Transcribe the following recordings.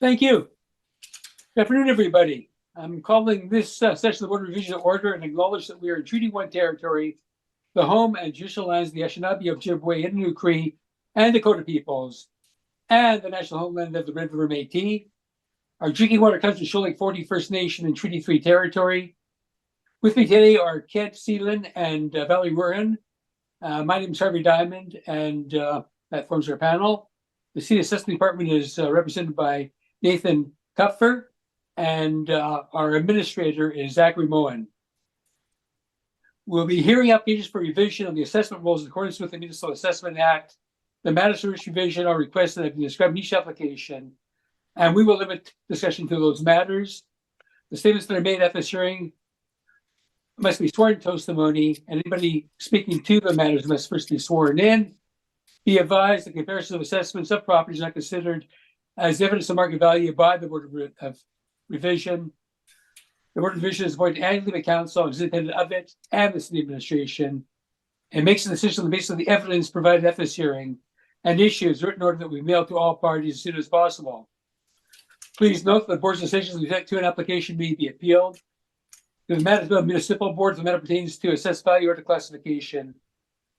Thank you. Good afternoon, everybody. I'm calling this session of the Board of Revision to order and acknowledge that we are in Treaty 1 territory, the home and judicial lands of the Anishinaabe, Ojibwe, Innu, Cree, and Dakota peoples, and the national homeland of the Red River Métis. Our drinking water comes from Shoal Lake 40 First Nation in Treaty 3 territory. With me today are Kent Seelan and Valerie Rurin. My name is Harvey Diamond, and that forms our panel. The City Assessment Department is represented by Nathan Kupfer, and our administrator is Zachary Moen. We'll be hearing applications for revision of the assessment rules in accordance with the Municipal Assessment Act. The matters for which revision are requested that have been described in each application, and we will limit discussion to those matters. The statements that are made at this hearing must be sworn testimony, and anybody speaking to the matters must first be sworn in. Be advised that comparison of assessments of properties are not considered as evidence of market value by the Board of Revision. The Board of Revision is appointed annually by council, is independent of it and the city administration, and makes a decision on the basis of the evidence provided at this hearing and issues written order that we mail to all parties as soon as possible. Please note that the board's decisions with respect to an application may be appealed. The matter of municipal board, the matter pertains to assessed value or to classification,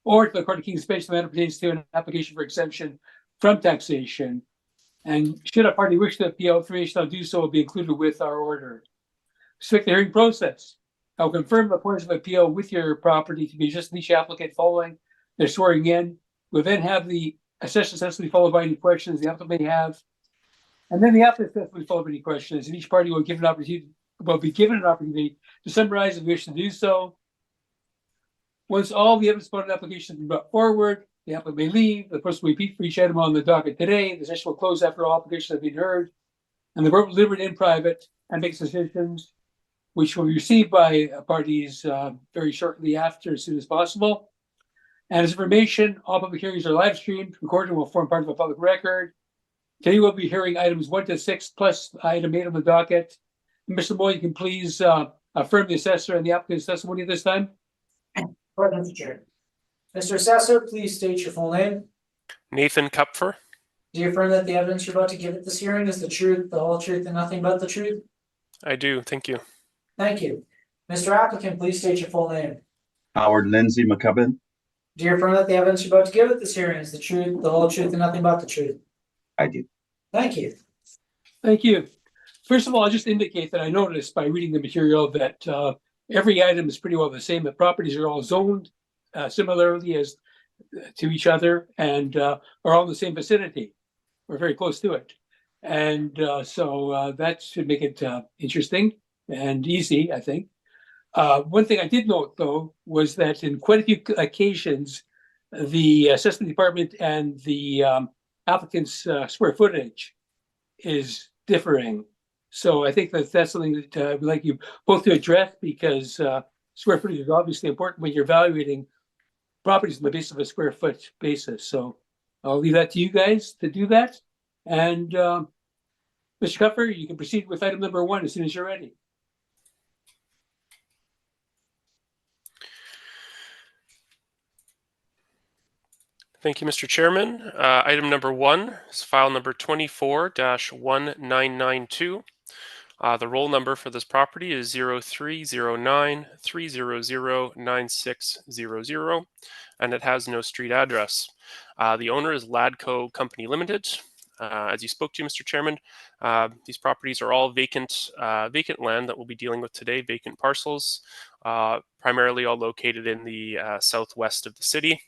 or to the Court of King's Bench, the matter pertains to an application for exemption from taxation. And should a party wish to appeal, information on do so will be included with our order. Respect the hearing process. I'll confirm the points of appeal with your property to be just each applicant following their swearing in. We'll then have the assessment assessment followed by any questions the applicant may have. And then the applicant assessment followed by any questions, and each party will be given an opportunity to summarize if they wish to do so. Once all the evidence about an application has been brought forward, the applicant may leave. The person will repeat for each item on the docket today. The session will close after all applications have been heard, and the board will deliberate in private and make decisions, which will be received by parties very shortly after, as soon as possible. And as information, all public hearings are live streamed, recorded, and will form part of a public record. Today we'll be hearing items 1 to 6 plus item 8 on the docket. Mr. Moy, you can please affirm the assessor and the applicant's testimony at this time. Mr. Chair. Mr. Assessor, please state your full name. Nathan Kupfer. Do you affirm that the evidence you're about to give at this hearing is the truth, the whole truth, and nothing but the truth? I do, thank you. Thank you. Mr. Applicant, please state your full name. Howard Lindsay McCubbin. Do you affirm that the evidence you're about to give at this hearing is the truth, the whole truth, and nothing but the truth? I do. Thank you. Thank you. First of all, I'll just indicate that I noticed by reading the material that every item is pretty well the same. The properties are all zoned similarly as to each other and are all in the same vicinity. We're very close to it. And so that should make it interesting and easy, I think. One thing I did note, though, was that in quite a few occasions, the assessment department and the applicant's square footage is differing. So I think that that's something that we'd like you both to address, because square footage is obviously important when you're evaluating properties on the basis of a square foot basis. So I'll leave that to you guys to do that. And Mr. Kupfer, you can proceed with item number 1 as soon as you're ready. Thank you, Mr. Chairman. Item number 1 is file number 24-1992. The roll number for this property is 0309-300-9600, and it has no street address. The owner is Ladco Company Limited. As you spoke to, Mr. Chairman, these properties are all vacant land that we'll be dealing with today, vacant parcels, primarily all located in the southwest of the city.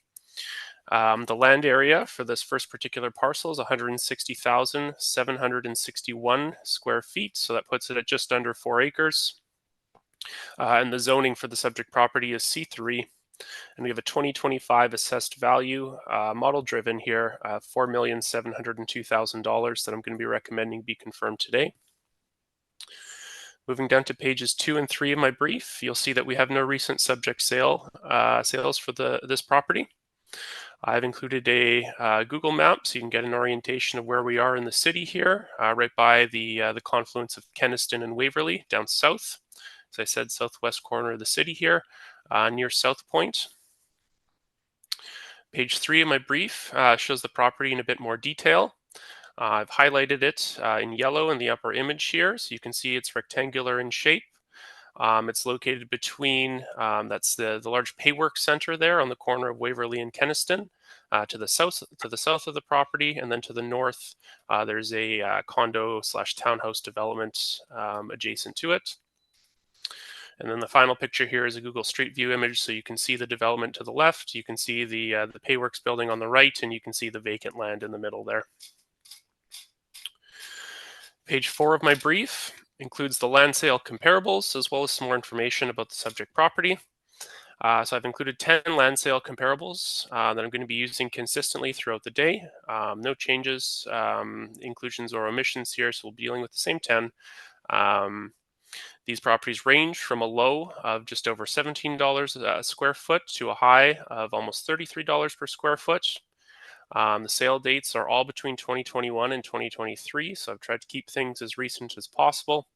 The land area for this first particular parcel is 160,761 square feet, so that puts it at just under 4 acres. And the zoning for the subject property is C3, and we have a 2025 assessed value, model driven here, $4,702,000 that I'm going to be recommending be confirmed today. Moving down to pages 2 and 3 of my brief, you'll see that we have no recent subject sales for this property. I've included a Google map so you can get an orientation of where we are in the city here, right by the confluence of Kenniston and Waverly down south. As I said, southwest corner of the city here, near South Point. Page 3 of my brief shows the property in a bit more detail. I've highlighted it in yellow in the upper image here, so you can see it's rectangular in shape. It's located between, that's the large paywork center there on the corner of Waverly and Kenniston. To the south of the property, and then to the north, there's a condo / townhouse development adjacent to it. And then the final picture here is a Google Street View image, so you can see the development to the left, you can see the Payworks building on the right, and you can see the vacant land in the middle there. Page 4 of my brief includes the land sale comparables, as well as some more information about the subject property. So I've included 10 land sale comparables that I'm going to be using consistently throughout the day. No changes, inclusions or omissions here, so we'll be dealing with the same 10. These properties range from a low of just over $17 a square foot to a high of almost $33 per square foot. The sale dates are all between 2021 and 2023, so I've tried to keep things as recent as possible.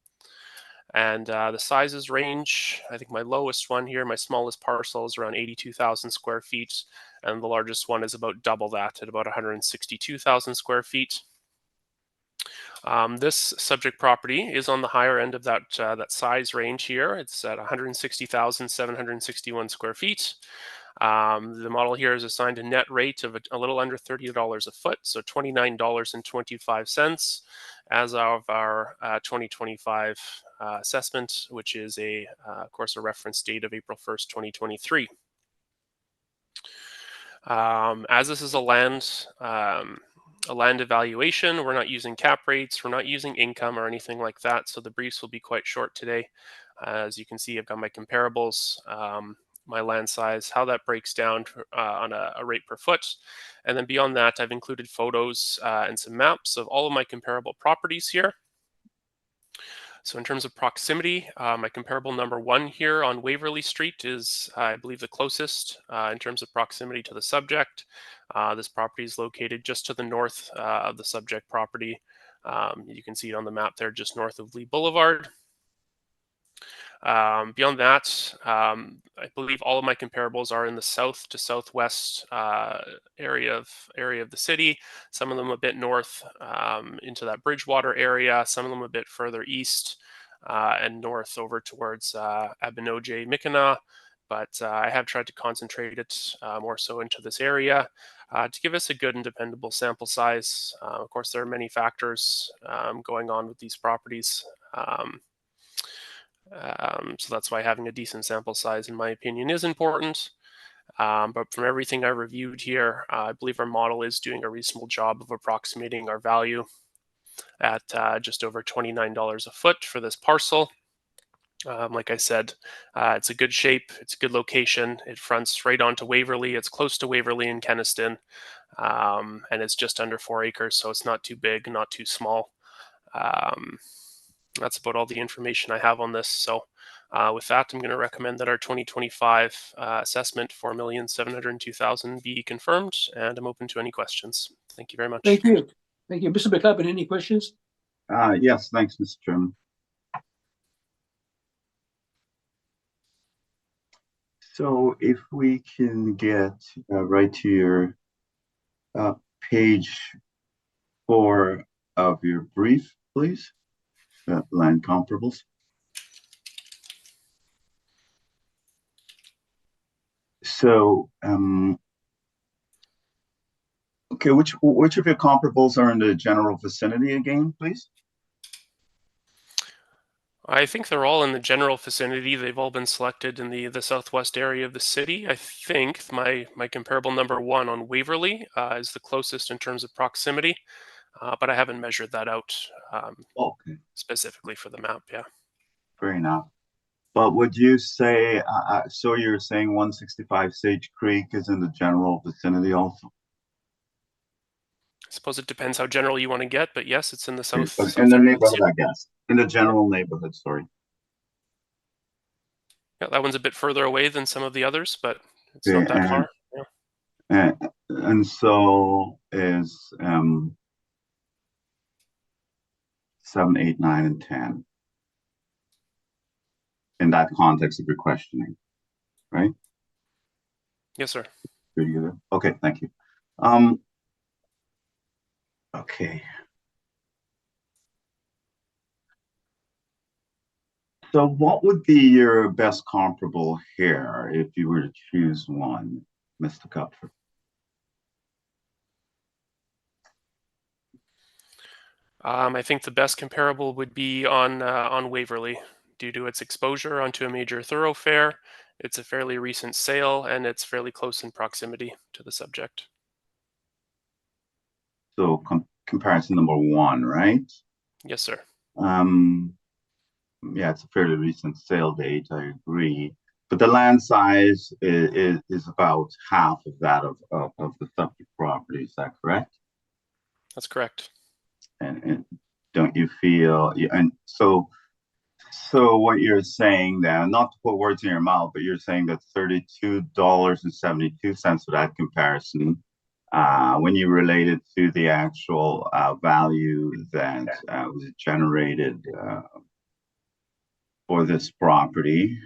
And the sizes range. I think my lowest one here, my smallest parcel, is around 82,000 square feet, and the largest one is about double that at about 162,000 square feet. This subject property is on the higher end of that size range here. It's at 160,761 square feet. The model here is assigned a net rate of a little under $30 a foot, so $29.25 as of our 2025 assessment, which is of course, a reference date of April 1st, 2023. As this is a land evaluation, we're not using cap rates, we're not using income or anything like that, so the briefs will be quite short today. As you can see, I've got my comparables, my land size, how that breaks down on a rate per foot. And then beyond that, I've included photos and some maps of all of my comparable properties here. So in terms of proximity, my comparable number 1 here on Waverly Street is, I believe, the closest in terms of proximity to the subject. This property is located just to the north of the subject property. You can see it on the map there, just north of Lee Boulevard. Beyond that, I believe all of my comparables are in the south to southwest area of the city. Some of them a bit north into that Bridgewater area. Some of them a bit further east and north over towards Abinoje, Mickinaw. But I have tried to concentrate it more so into this area to give us a good and dependable sample size. Of course, there are many factors going on with these properties. So that's why having a decent sample size, in my opinion, is important. But from everything I reviewed here, I believe our model is doing a reasonable job of approximating our value at just over $29 a foot for this parcel. Like I said, it's a good shape, it's a good location, it fronts right onto Waverly, it's close to Waverly and Kenniston, and it's just under 4 acres, so it's not too big, not too small. That's about all the information I have on this. So with that, I'm going to recommend that our 2025 assessment, $4,702,000, be confirmed, and I'm open to any questions. Thank you very much. Thank you. Thank you. Mr. McCubbin, any questions? Yes, thanks, Mr. Chairman. So if we can get right to your page 4 of your brief, please. Land comparables. So, okay, which of your comparables are in the general vicinity again, please? I think they're all in the general vicinity. They've all been selected in the southwest area of the city. I think my comparable number 1 on Waverly is the closest in terms of proximity, but I haven't measured that out Okay, specifically for the map. Yeah. fair enough. But would you say, so you're saying 165 Sage Creek is in the general vicinity also? I suppose it depends how general you want to get, but yes, it's in the south. But in the neighborhood, I guess. In the general neighborhood, sorry. Yeah, that one's a bit further away than some of the others, but it's Okay, not that far. Yeah. And so is 7, 8, 9, and 10 in that context of your questioning, right? Yes, sir. Okay, thank you. Okay. So what would be your best comparable here if you were to choose one, Mr. Cupford? I think the best comparable would be on Waverly, due to its exposure onto a major thoroughfare. It's a fairly recent sale, and it's fairly close in proximity to the subject. So comparison number one, right? Yes, sir. Yeah, it's a fairly recent sale date, I agree. But the land size is about half of that of the subject property, is that correct? That's correct. And don't you feel, and so what you're saying then, not to put words in your mouth, but you're saying that $32.72 for that comparison, when you relate it to the actual value that was generated for this property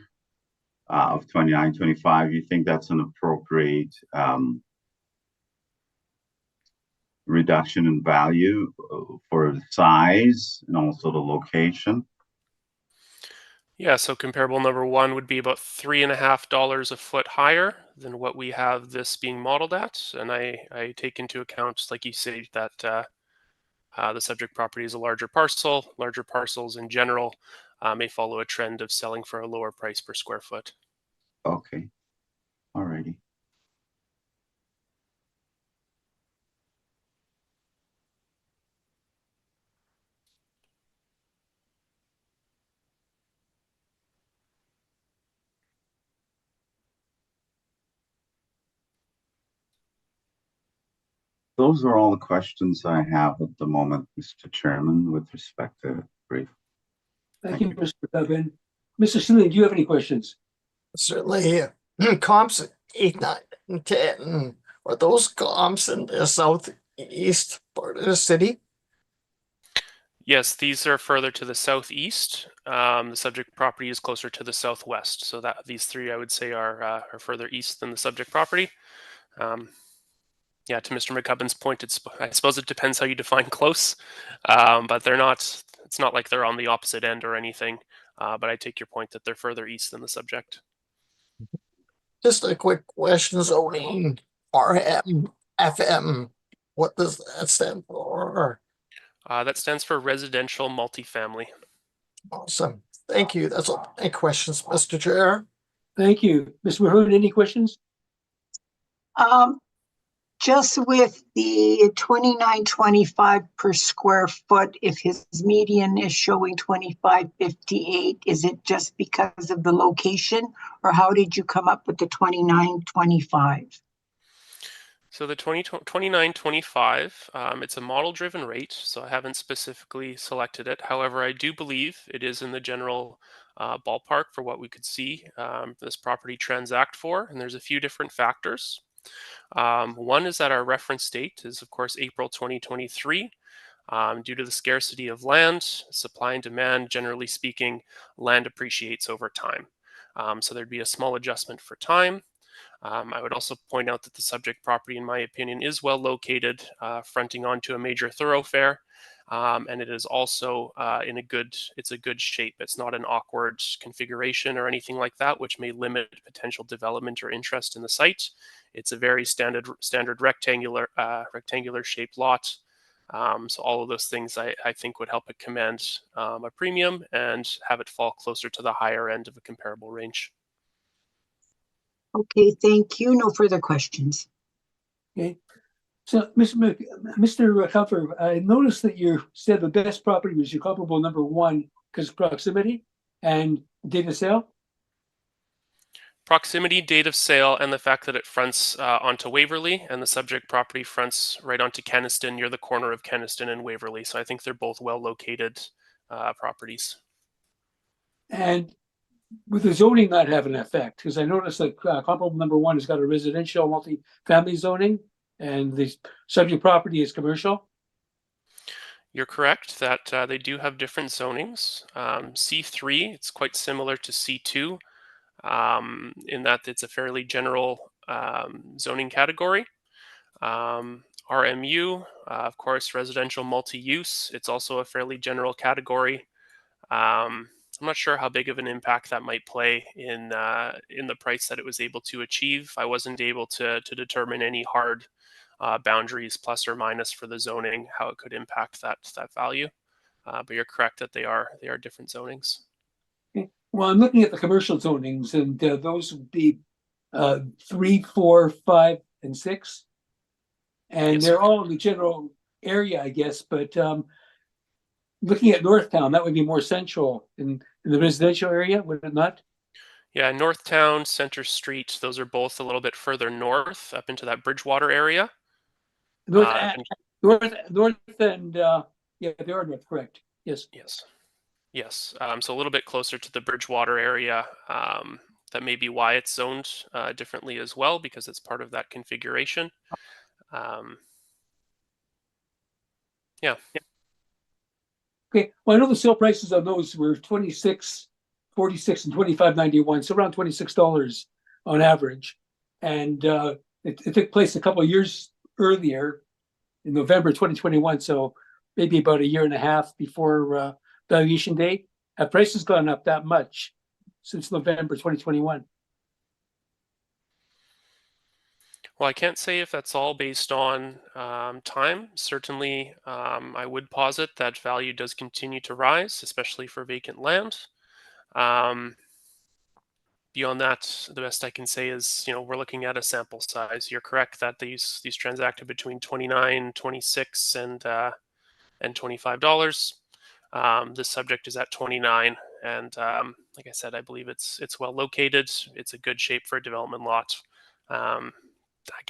of 29.25, you think that's an appropriate reduction in value for the size and also the location? Yeah, so comparable number one would be about $3.50 a foot higher than what we have this being modeled at. And I take into account, like you say, that the subject property is a larger parcel. Larger parcels in general may follow a trend of selling for a lower price per square foot. Okay, all righty. Those are all the questions I have at the moment, Mr. Chairman, with respect to brief. Thank you, Mr. Cubbin. Mr. Sealing, do you have any questions? Certainly, comps 8, 9, and 10. Are those comps in the southeast part of the city? Yes, these are further to the southeast. The subject property is closer to the southwest. So that these three, I would say, are further east than the subject property. Yeah, to Mr. McCubbin's point, I suppose it depends how you define close, but they're not. It's not like they're on the opposite end or anything. But I take your point that they're further east than the subject. Just a quick question, zoning, RM, FM. What does that stand for? That stands for residential multifamily. Awesome. Thank you. That's all my questions, Mr. Chair. Thank you. Ms. Maroon, any questions? Just with the 29.25 per square foot, if his median is showing 25.58, is it just because of the location, or how did you come up with the 29.25? So the 29.25, it's a model-driven rate, so I haven't specifically selected it. However, I do believe it is in the general ballpark for what we could see this property transact for, and there's a few different factors. One is that our reference date is, of course, April 2023. Due to the scarcity of land, supply and demand, generally speaking, land appreciates over time. So there'd be a small adjustment for time. I would also point out that the subject property, in my opinion, is well located, fronting onto a major thoroughfare, and it is also it's a good shape. It's not an awkward configuration or anything like that, which may limit potential development or interest in the site. It's a very standard rectangular shaped lot. So all of those things I think would help it command a premium and have it fall closer to the higher end of a comparable range. Okay, thank you. No further questions. Okay. So, Mr. Comfort, I noticed that you said the best property was your comparable number one because of proximity and date of sale. Proximity, date of sale, and the fact that it fronts onto Waverly, and the subject property fronts right onto Kenaston, near the corner of Kenaston and Waverly. So I think they're both well located properties. And with the zoning not have an effect, because I noticed that comparable number one has got a residential multi-family zoning, and the subject property is commercial. You're correct that they do have different zonings. C3, it's quite similar to C2 in that it's a fairly general zoning category. RMU, of course, residential multi-use. It's also a fairly general category. I'm not sure how big of an impact that might play in the price that it was able to achieve. I wasn't able to determine any hard boundaries, plus or minus, for the zoning, how it could impact that value. But you're correct that they are different zonings. Okay. Well, I'm looking at the commercial zonings, and those would be 3, 4, 5, and 6. And Yes, they're sir. all in the general area, I guess, but looking at Northtown, that would be more central in the residential area, would it not? Yeah, Northtown, Center Street, those are both a little bit further north, up into that Bridgewater area. North, And north, and yeah, they are north, correct? Yes. yes. So a little bit closer to the Bridgewater area. That may be why it's zoned differently as well, because it's part of that configuration. Yeah. Okay. Well, I know the sale prices on those were 26, 46, and 25.91, so around $26 on average. And it took place a couple of years earlier, in November 2021, so maybe about a year and a half before valuation date. Have prices gone up that much since November 2021? Well, I can't say if that's all based on time. Certainly, I would posit that value does continue to rise, especially for vacant land. Beyond that, the best I can say is, we're looking at a sample size. You're correct that these transacted between $29, $26, and $25. This subject is at 29, and like I said, I believe it's well located. It's a good shape for a development lot. I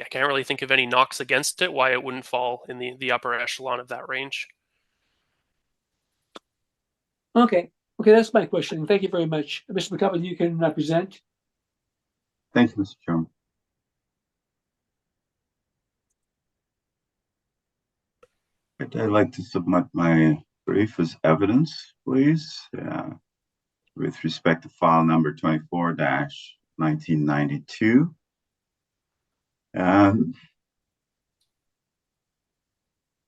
can't really think of any knocks against it, why it wouldn't fall in the upper echelon of that range. Okay, that's my question. Thank you very much. Mr. McCubbin, you can present. Thank you, Mr. Chairman. I'd like to submit my brief as evidence, please, with respect to file number 24-1992.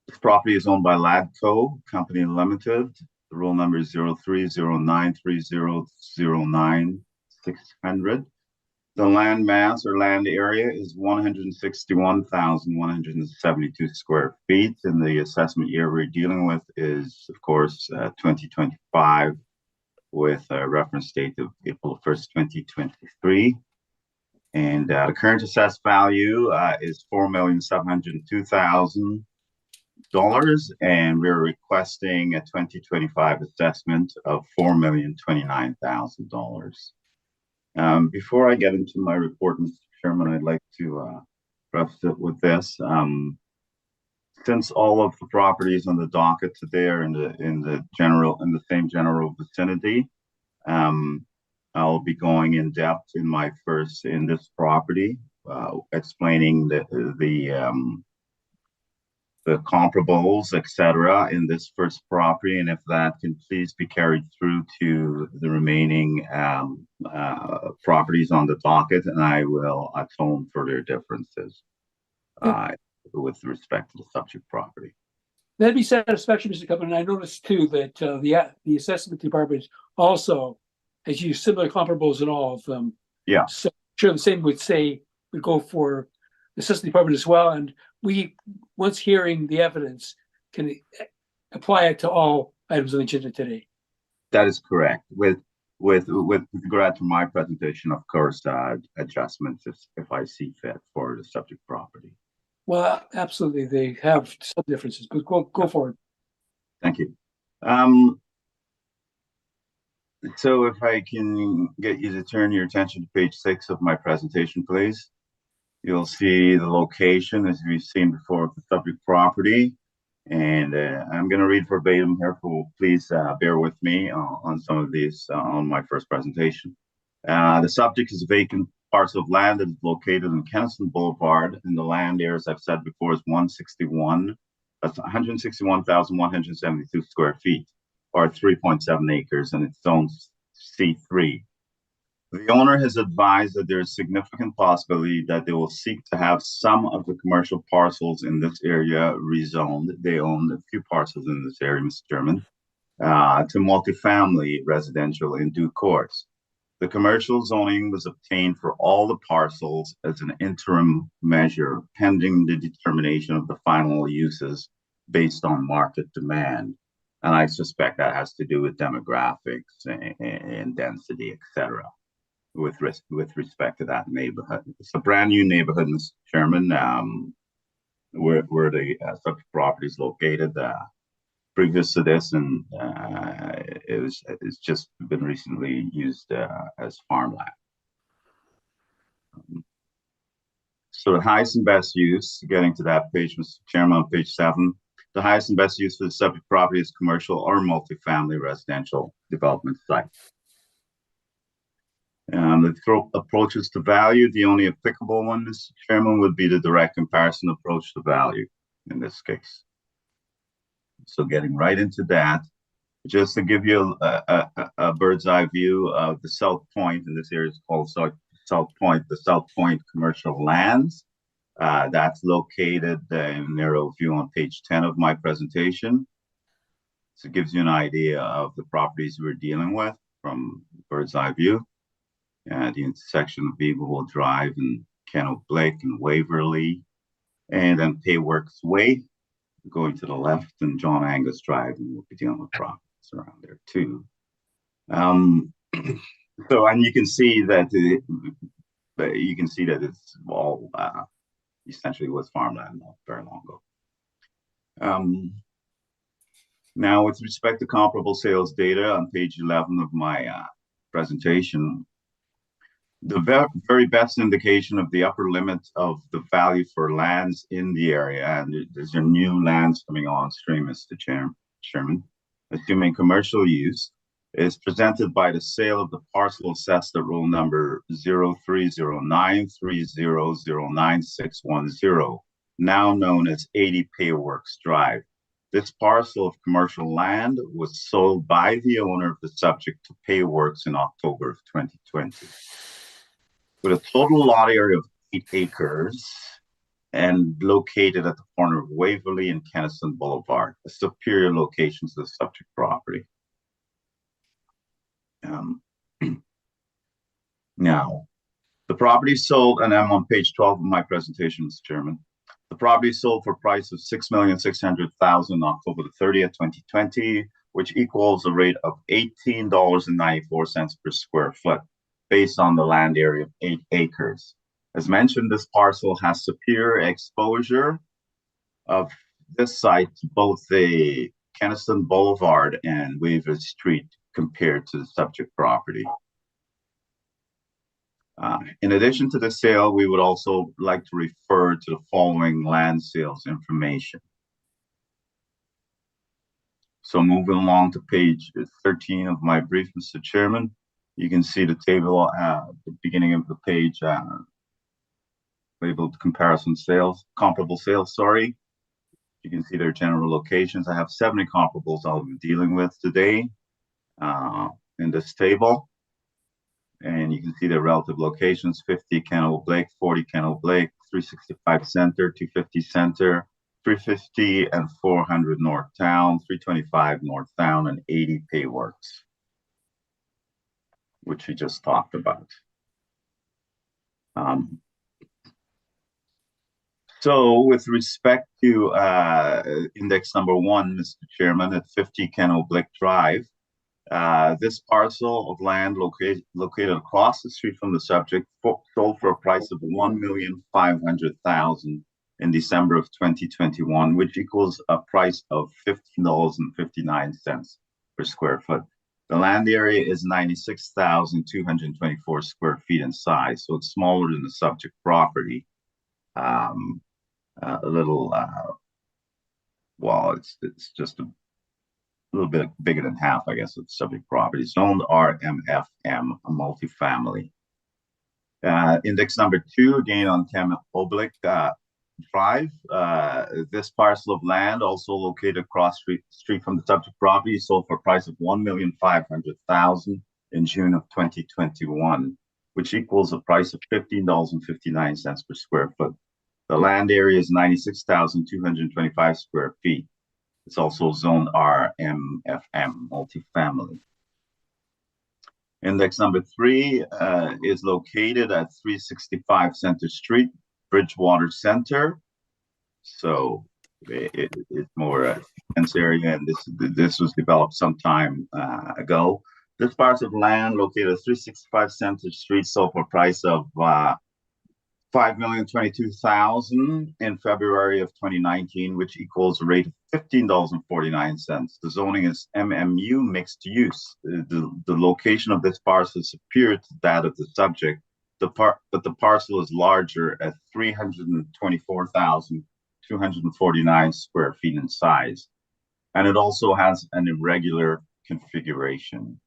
This property is owned by Ladco Company Limited. The roll number is 03093009-600. The land mass or land area is 161,172 square feet, and the assessment year we're dealing with is, of course, 2025, with a reference date of April 1st, 2023. And the current assessed value is $4,702,000, and we're requesting a 2025 assessment of $4,029,000. Before I get into my report, Mr. Chairman, I'd like to preface it with this. Since all of the properties on the docket today are in the same general vicinity, I'll be going in depth in this property, explaining the comparables, etc., in this first property, and if that can please be carried through to the remaining properties on the docket, and I will atone for their differences with respect to the subject property. That'd be satisfaction, Mr. McCubbin. And I noticed too that the assessment department also has used similar comparables in all of them. Yeah. So I'm sure the same would go for the assessment department as well. And we, once hearing the evidence, can apply it to all items on the agenda today. That is correct. With regard to my presentation, of course, adjustments if I see fit for the subject property. Well, absolutely, they have some differences, but go for it. Thank you. So if I can get you to turn your attention to page 6 of my presentation, please. You'll see the location, as we've seen before, of the subject property. And I'm going to read verbatim here, so please bear with me on some of these on my first presentation. The subject is a vacant parcel of land that is located in Kenniston Boulevard, and the land area, as I've said before, is 161,172 square feet, or 3.7 acres, and it's zoned C3. The owner has advised that there is significant possibility that they will seek to have some of the commercial parcels in this area rezoned. They own a few parcels in this area, Mr. Chairman. to multifamily residential in due course. The commercial zoning was obtained for all the parcels as an interim measure pending the determination of the final uses based on market demand. And I suspect that has to do with demographics and density, etc. With respect to that neighborhood. It's a brand new neighborhood, Mr. Chairman, where the subject property is located. Previous to this, and it's just been recently used as farmland. So the highest and best use, getting to that page, Mr. Chairman, on page 7, the highest and best use for the subject property is commercial or multifamily residential development site. The approaches to value, the only applicable one, Mr. Chairman, would be the direct comparison approach to value in this case. So getting right into that, just to give you a bird's eye view of the South Point, and this area is called South Point, the South Point commercial lands. That's located in a narrow view on page 10 of my presentation. So it gives you an idea of the properties we're dealing with from bird's eye view. The intersection of Beagleville Drive and Kennel Blake and Waverly, and then Payworks Way, going to the left, and John Angus Drive, and we'll be dealing with properties around there too. So, and you can see that it's all essentially was farmland not very long ago. Now, with respect to comparable sales data on page 11 of my presentation, the very best indication of the upper limit of the value for lands in the area, and there's a new lands coming on stream, Mr. Chairman, assuming commercial use, is presented by the sale of the parcel assessed at roll number 030930096110, now known as 80 Payworks Drive. This parcel of commercial land was sold by the owner of the subject to Payworks in October of 2020. With a total lot area of 8 acres and located at the corner of Waverly and Kenniston Boulevard, a superior location to the subject property. Now, the property sold, and I'm on page 12 of my presentation, Mr. Chairman. The property sold for a price of $6,600,000 October the 30th, 2020, which equals a rate of $18.94 per square foot, based on the land area of 8 acres. As mentioned, this parcel has superior exposure of this site to both the Kenniston Boulevard and Waverly Street compared to the subject property. In addition to the sale, we would also like to refer to the following land sales information. So moving along to page 13 of my brief, Mr. Chairman, you can see the table at the beginning of the page labeled comparable sales, sorry. You can see their general locations. I have 70 comparables I'll be dealing with today in this table. And you can see their relative locations: 50 Kennel Blake, 40 Kennel Blake, 365 Center, 250 Center, 350 and 400 North Town, 325 North Town, and 80 Payworks, which we just talked about. So with respect to index number 1, Mr. Chairman, at 50 Kennel Blake Drive, this parcel of land located across the street from the subject sold for a price of $1,500,000 in December of 2021, which equals a price of $15.59 per square foot. The land area is 96,224 square feet in size, so it's smaller than the subject property. It's just a little bit bigger than half, I guess, of the subject property. Zoned RMFM, a multifamily. Index number 2, again on Kennel Blake Drive. This parcel of land, also located across street from the subject property, sold for a price of $1,500,000 in June of 2021, which equals a price of $15.59 per square foot. The land area is 96,225 square feet. It's also zone RMFM, multifamily. Index number 3 is located at 365 Center Street, Bridgewater Center. So it's more a dense area, and this was developed some time ago. This parcel of land located at 365 Center Street sold for a price of $5,022,000 in February of 2019, which equals a rate of $15.49. The zoning is MMU, mixed use. The location of this parcel is superior to that of the subject. But the parcel is larger at 324,249 square feet in size, and it also has an irregular configuration,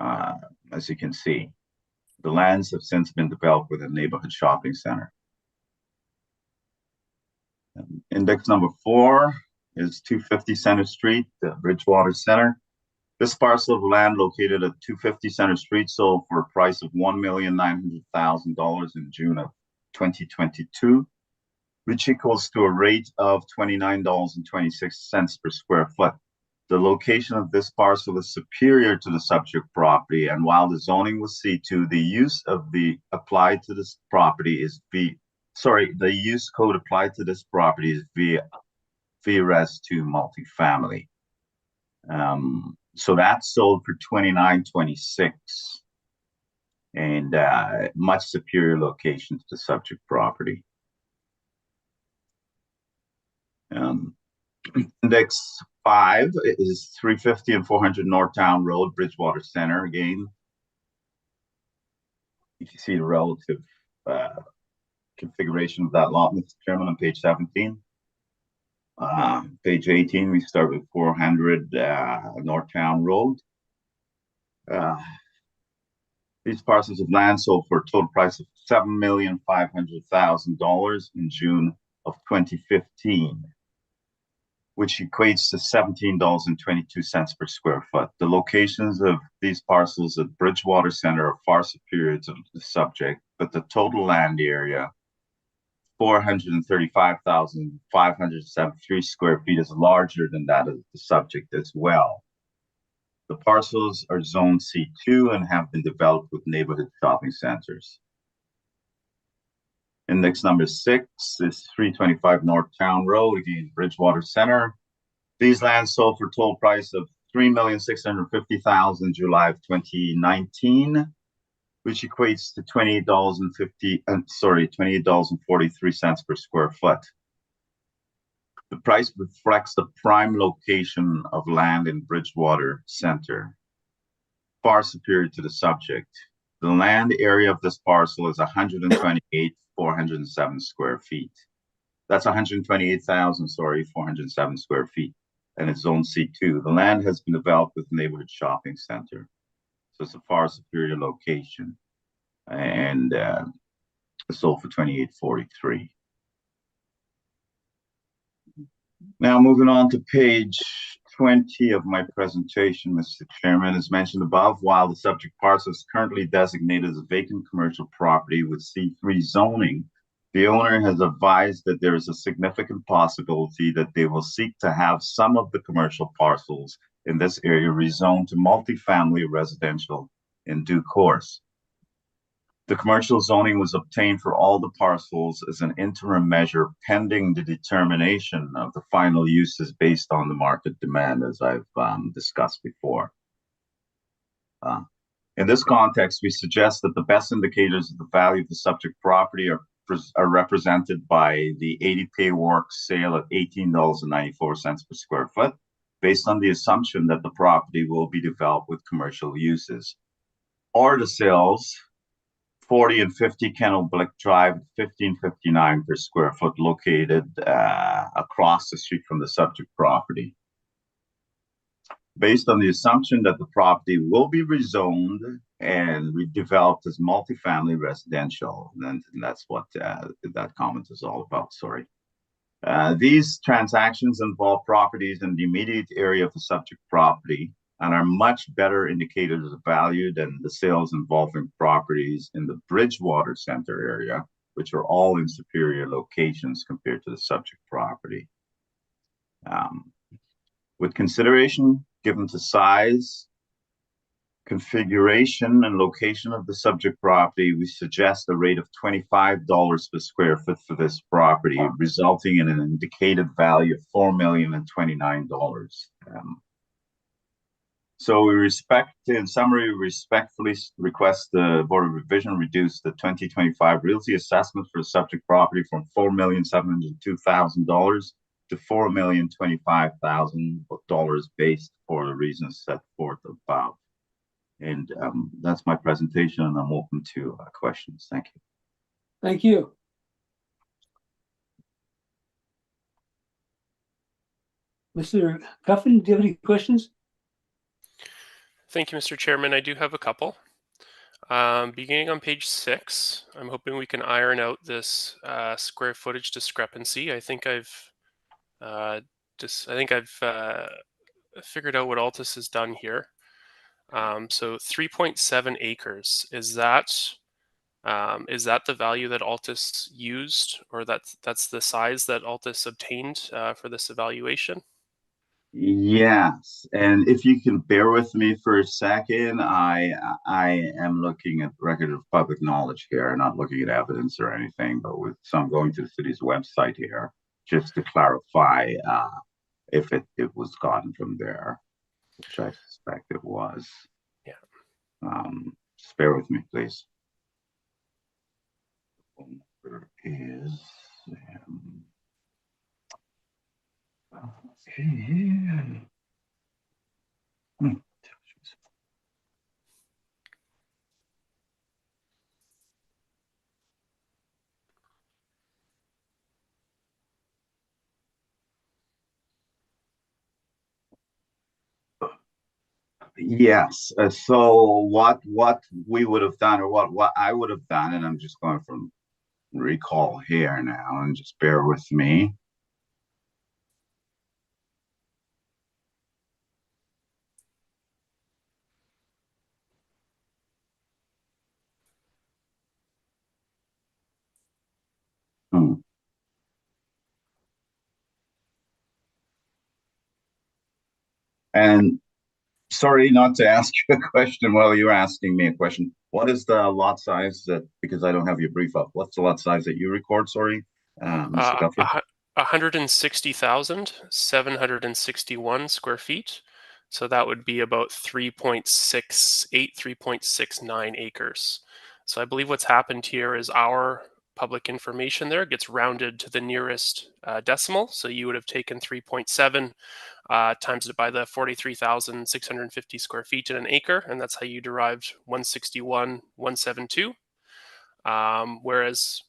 as you can see. The lands have since been developed with a neighborhood shopping center. Index number 4 is 250 Center Street, Bridgewater Center. This parcel of land located at 250 Center Street sold for a price of $1,900,000 in June of 2022, which equals to a rate of $29.26 per square foot. The location of this parcel is superior to the subject property, and while the zoning was C2, the use of the applied to this property is the use code applied to this property is VRES2 multifamily. So that's sold for $29.26, and much superior location to the subject property. Index 5 is 350 and 400 Northtown Road, Bridgewater Center. Again, you can see the relative configuration of that lot, Mr. Chairman, on page 17. Page 18, we start with 400 Northtown Road. These parcels of land sold for a total price of $7,500,000 in June of 2015. Which equates to $17.22 per square foot. The locations of these parcels at Bridgewater Center are far superior to the subject, but the total land area, 435,573 square feet, is larger than that of the subject as well. The parcels are zone C2 and have been developed with neighborhood shopping centers. Index number 6 is 325 Northtown Road, again, Bridgewater Center. These lands sold for a total price of $3,650,000 July of 2019, which equates to $28.43 per square foot. The price reflects the prime location of land in Bridgewater Center, far superior to the subject. The land area of this parcel is 128,407 square feet. That's 128,407 square feet, and it's zone C2. The land has been developed with neighborhood shopping center, so it's a far superior location, and sold for $28.43. Now moving on to page 20 of my presentation, Mr. Chairman. As mentioned above, while the subject parcel is currently designated as a vacant commercial property with C3 zoning, the owner has advised that there is a significant possibility that they will seek to have some of the commercial parcels in this area rezoned to multifamily residential in due course. The commercial zoning was obtained for all the parcels as an interim measure pending the determination of the final uses based on the market demand, as I've discussed before. In this context, we suggest that the best indicators of the value of the subject property are represented by the 80-pay work sale at $18.94 per square foot, based on the assumption that the property will be developed with commercial uses, or the sales 40 and 50 Kennel Blick Drive, $15.59 per square foot, located across the street from the subject property. Based on the assumption that the property will be rezoned and redeveloped as multifamily residential, and that's what that comment is all about, sorry. These transactions involve properties in the immediate area of the subject property and are much better indicators of value than the sales involving properties in the Bridgewater Center area, which are all in superior locations compared to the subject property. With consideration given to size, configuration, and location of the subject property, we suggest a rate of $25 per square foot for this property, resulting in an indicated value of $4,029. So in summary, we respectfully request the Board of Revision reduce the 2025 realty assessment for the subject property from $4,702,000 to $4,025,000 based for the reasons set forth above. And that's my presentation, and I'm open to questions. Thank you. Thank you. Mr. Cuffin, do you have any questions? Thank you, Mr. Chairman. I do have a couple. Beginning on page 6, I'm hoping we can iron out this square footage discrepancy. I think I've figured out what Altus has done here. So 3.7 acres, is that the value that Altus used, or that's the size that Altus obtained for this evaluation? Yes, and if you can bear with me for a second, I am looking at record of public knowledge here, not looking at evidence or anything, but so I'm going to the city's website here just to clarify if it was gotten from there, which I suspect it was. Yeah. Just bear with me, please. There is. Okay. Yes. So what we would have done, or what I would have done, and I'm just going from recall here now, and just bear with me. And sorry not to ask you a question while you're asking me a question. What is the lot size because I don't have your brief up, what's the lot size that you record, sorry, Mr. Guthrie? 160,761 square feet. So that would be about 3.68, 3.69 acres. So I believe what's happened here is our public information there gets rounded to the nearest decimal. So you would have taken 3.7 times it by the 43,650 square feet in an acre, and that's how you derived 161,172. Whereas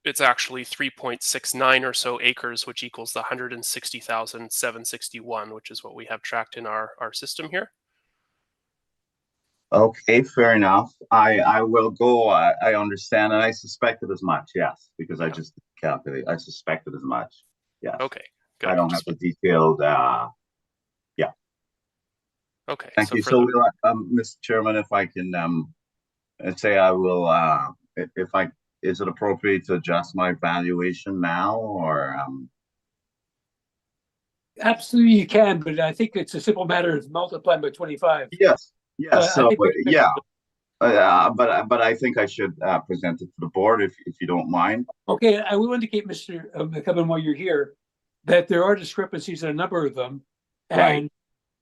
it's actually 3.69 or so acres, which equals the 160,761, which is what we have tracked in our system here. Okay, fair enough. I will go. I understand, and I suspected as much. Yes, because I just calculated. I suspected as much. Yes. Okay. Good. I don't have the detailed. Yeah. Okay. Thank you. So, Mr. Chairman, if I can say, I will. Is it appropriate to adjust my valuation now, or? Absolutely, you can, but I think it's a simple matter of multiplying by 25. Yes. Yes. So yeah. But I think I should present it to the board if you don't mind. Okay, I will indicate, Mr. McCubbin, while you're here, that there are discrepancies in a number of them, and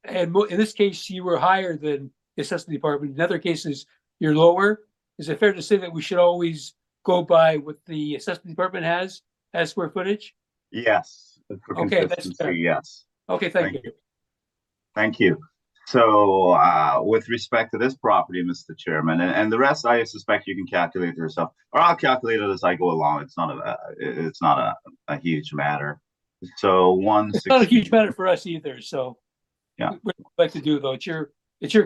in this case, you were higher than the assessment department. In other cases, you're lower. Is it fair to say that we should always go by what the assessment department has as square footage? Yes. Okay, that's fair. Yes. Okay, thank you. Thank you. So with respect to this property, Mr. Chairman, and the rest, I suspect you can calculate yourself, or I'll calculate it as I go along. It's not a huge matter. So it's not a huge matter for us either. So yeah, what I'd like to do though, it's your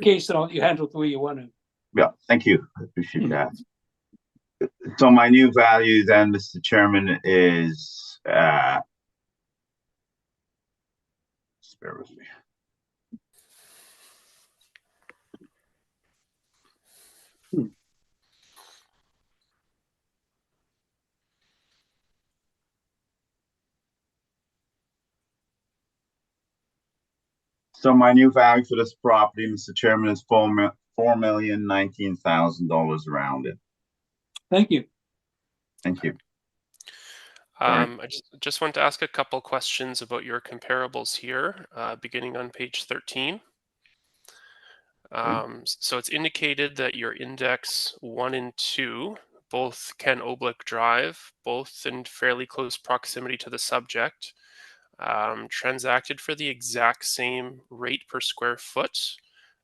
case, and you handle it the way you want to. Yeah, thank you. I appreciate that. So my new value then, Mr. Chairman, is just bear with me. So my new value for this property, Mr. Chairman, is $4,019,000 rounded. Thank you. Thank you. Sorry. I just want to ask a couple questions about your comparables here, beginning on page 13. So it's indicated that your index 1 and 2, both Ken Oblick Drive, both in fairly close proximity to the subject, transacted for the exact same rate per square foot.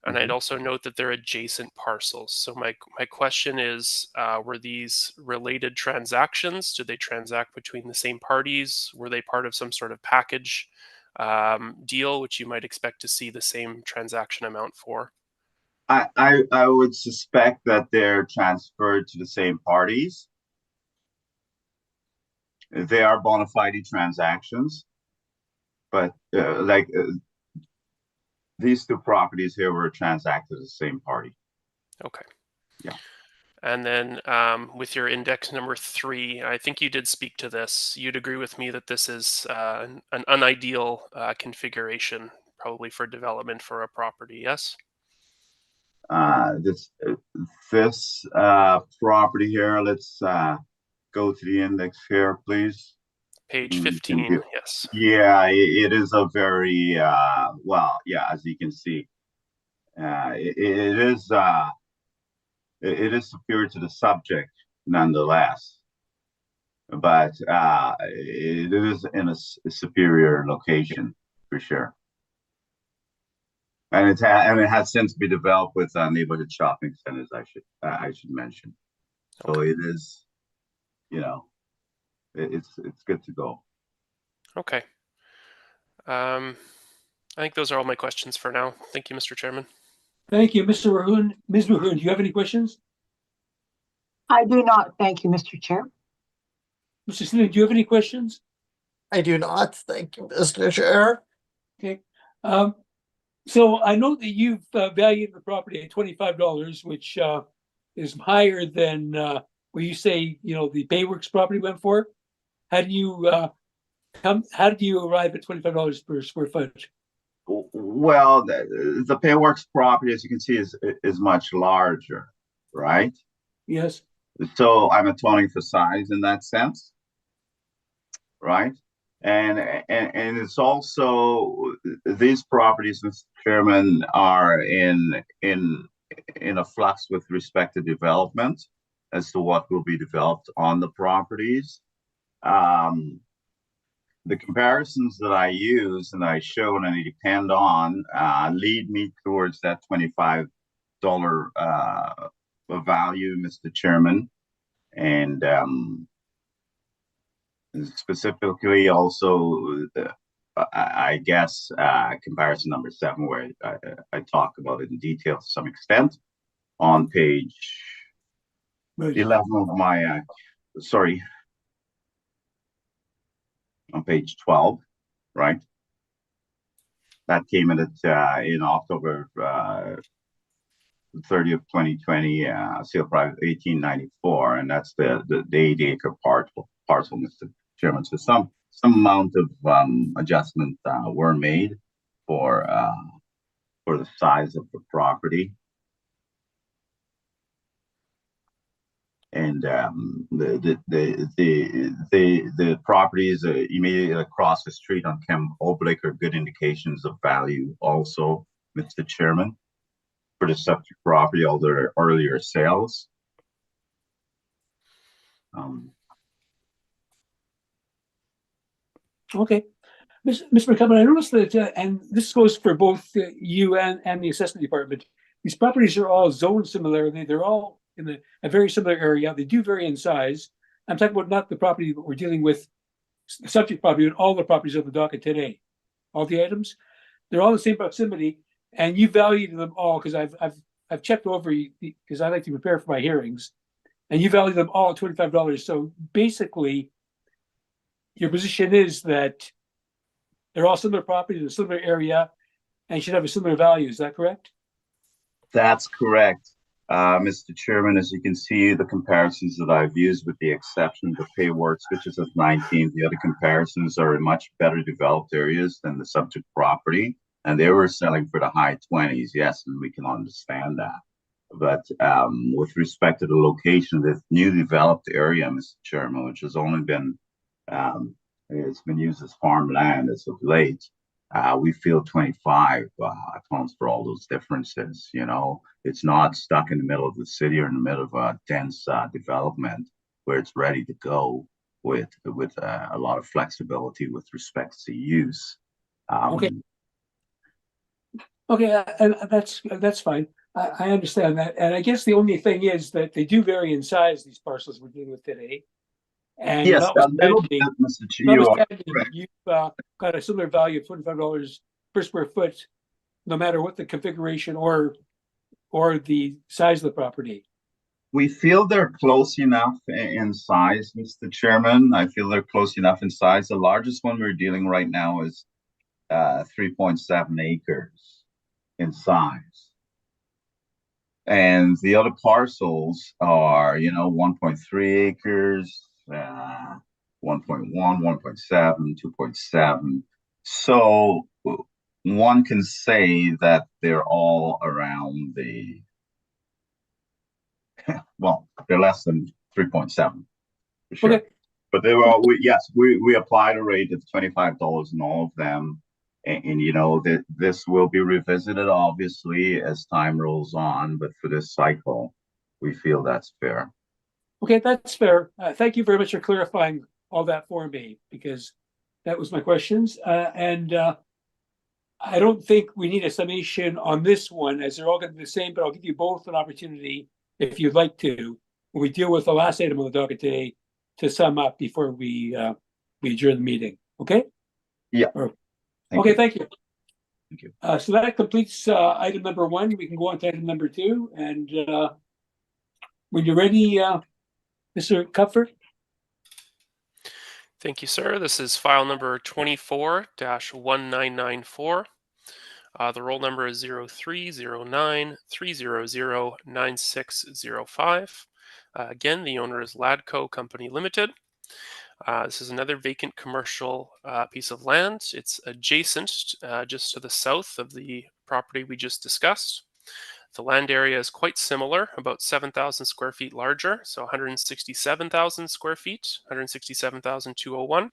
And I'd also note that they're adjacent parcels. So my question is, were these related transactions? Did they transact between the same parties? Were they part of some sort of package deal, which you might expect to see the same transaction amount for? I would suspect that they're transferred to the same parties. They are bona fide transactions, but these two properties here were transacted to the same party. Okay. Yeah. And then with your index number 3, I think you did speak to this. You'd agree with me that this is an unideal configuration, probably for development for a property, yes? This property here, let's go to the index here, please. Page 15, yes. Yeah, it is a very, well, yeah, as you can see, it is superior to the subject nonetheless, but it is in a superior location for sure. And it has since been developed with neighborhood shopping centers. I should mention. So Okay. it is, you know, it's good to go. Okay. I think those are all my questions for now. Thank you, Mr. Chairman. Thank you, Mr. Maroon. Ms. Maroon, do you have any questions? I do not. Thank you, Mr. Chair. Mr. Snee, do you have any questions? I do not. Thank you, Mr. Chair. Okay. So I know that you've valued the property at $25, which is higher than what you say, the Bayworks property went for. How do you arrive at $25 per square foot? Well, the Payworks property, as you can see, is much larger, right? Yes. So I'm atoning for size in that sense, right? And it's also, these properties, Mr. Chairman, are in a flux with respect to development as to what will be developed on the properties. The comparisons that I use and I show and I depend on lead me towards that $25 value, Mr. Chairman. And specifically also, I guess, comparison number 7, where I talk about it in detail to some extent on page 11 of my, on page 12, right? That came in October 30th, 2020, sale price $1,894, and that's the 80-acre parcel, Mr. Chairman. So some amount of adjustments were made for the size of the property. And the properties immediately across the street on Ken Oblick are good indications of value also, Mr. Chairman, for the subject property, all their earlier sales. Okay. Mr. McCubbin, I noticed that, and this goes for both you and the assessment department, these properties are all zoned similarly. They're all in a very similar area. They do vary in size. I'm talking about not the property that we're dealing with, the subject property, but all the properties on the docket today. All the items, they're all the same proximity, and you valued them all because I've checked over because I like to prepare for my hearings, and you value them all at $25. So basically, your position is that they're all similar properties in a similar area and should have a similar value. Is that correct? That's correct, Mr. Chairman. As you can see, the comparisons that I've used, with the exception of the Payworks, which is at 19, the other comparisons are in much better developed areas than the subject property. and they were selling for the high 20s. Yes, and we can understand that. But with respect to the location of this new developed area, Mr. Chairman, which has only been it's been used as farmland as of late, we feel 25 accounts for all those differences. You know, it's not stuck in the middle of the city or in the middle of a dense development where it's ready to go with a lot of flexibility with respect to use. Okay. Okay, and that's fine. I understand that, and I guess the only thing is that they do vary in size. These parcels we're dealing with today, and Yes, a little bit, Mr. Chio. you've got a similar value of $25 per square foot, no matter what the configuration or the size of the property. We feel they're close enough in size, Mr. Chairman. I feel they're close enough in size. The largest one we're dealing right now is 3.7 acres in size. And the other parcels are, 1.3 acres, 1.1, 1.7, 2.7. So one can say that they're all around they're less than 3.7 for sure. Okay. But they were, we applied a rate of $25 in all of them. And that this will be revisited obviously as time rolls on, but for this cycle, we feel that's fair. Okay, that's fair. Thank you very much for clarifying all that for me, because that was my questions. And I don't think we need a summation on this one, as they're all going to be the same, but I'll give you both an opportunity, if you'd like to, when we deal with the last item on the docket today, to sum up before we adjourn the meeting. Okay? Yeah. Thank you. Thank you. So that completes item number 1. We can go on to item number 2. And when you're ready, Mr. Kupfer. Thank you, sir. This is file number 24-1994. The roll number is 0309-300-9605. Again, the owner is Ladco Company Limited. This is another vacant commercial piece of land. It's adjacent just to the south of the property we just discussed. The land area is quite similar, about 7,000 square feet larger, so 167,000 square feet, 167,201.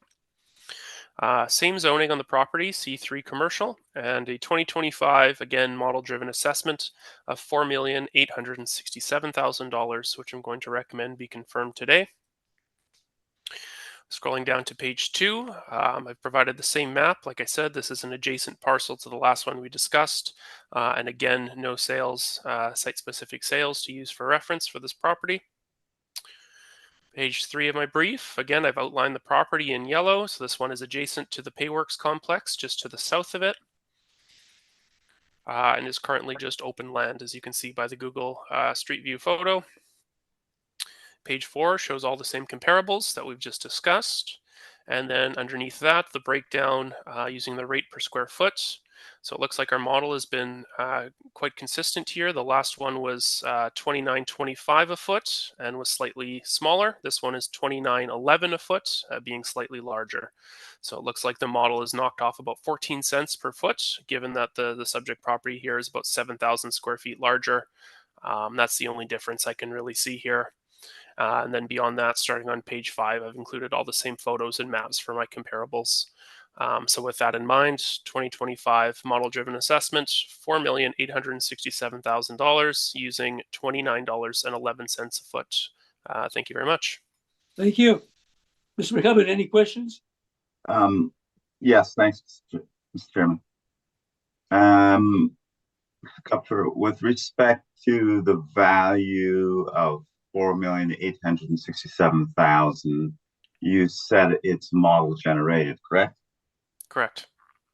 Same zoning on the property, C3 commercial, and a 2025, again, model-driven assessment of $4,867,000, which I'm going to recommend be confirmed today. Scrolling down to page 2, I've provided the same map. Like I said, this is an adjacent parcel to the last one we discussed. And again, no sales, site-specific sales to use for reference for this property. Page 3 of my brief. Again, I've outlined the property in yellow. So this one is adjacent to the Payworks complex, just to the south of it. And is currently just open land, as you can see by the Google Street View photo. Page 4 shows all the same comparables that we've just discussed. And then underneath that, the breakdown using the rate per square foot. So it looks like our model has been quite consistent here. The last one was $29.25 a foot and was slightly smaller. This one is $29.11 a foot, being slightly larger. So it looks like the model is knocked off about 14 cents per foot, given that the subject property here is about 7,000 square feet larger. That's the only difference I can really see here. And then beyond that, starting on page 5, I've included all the same photos and maps for my comparables. So with that in mind, 2025 model-driven assessment, $4,867,000 using $29.11 a foot. Thank you very much. Thank you. Mr. McCubbin, any questions? Yes, thanks, Mr. Chairman. With respect to the value of $4,867,000, you said it's model generated, correct? Correct.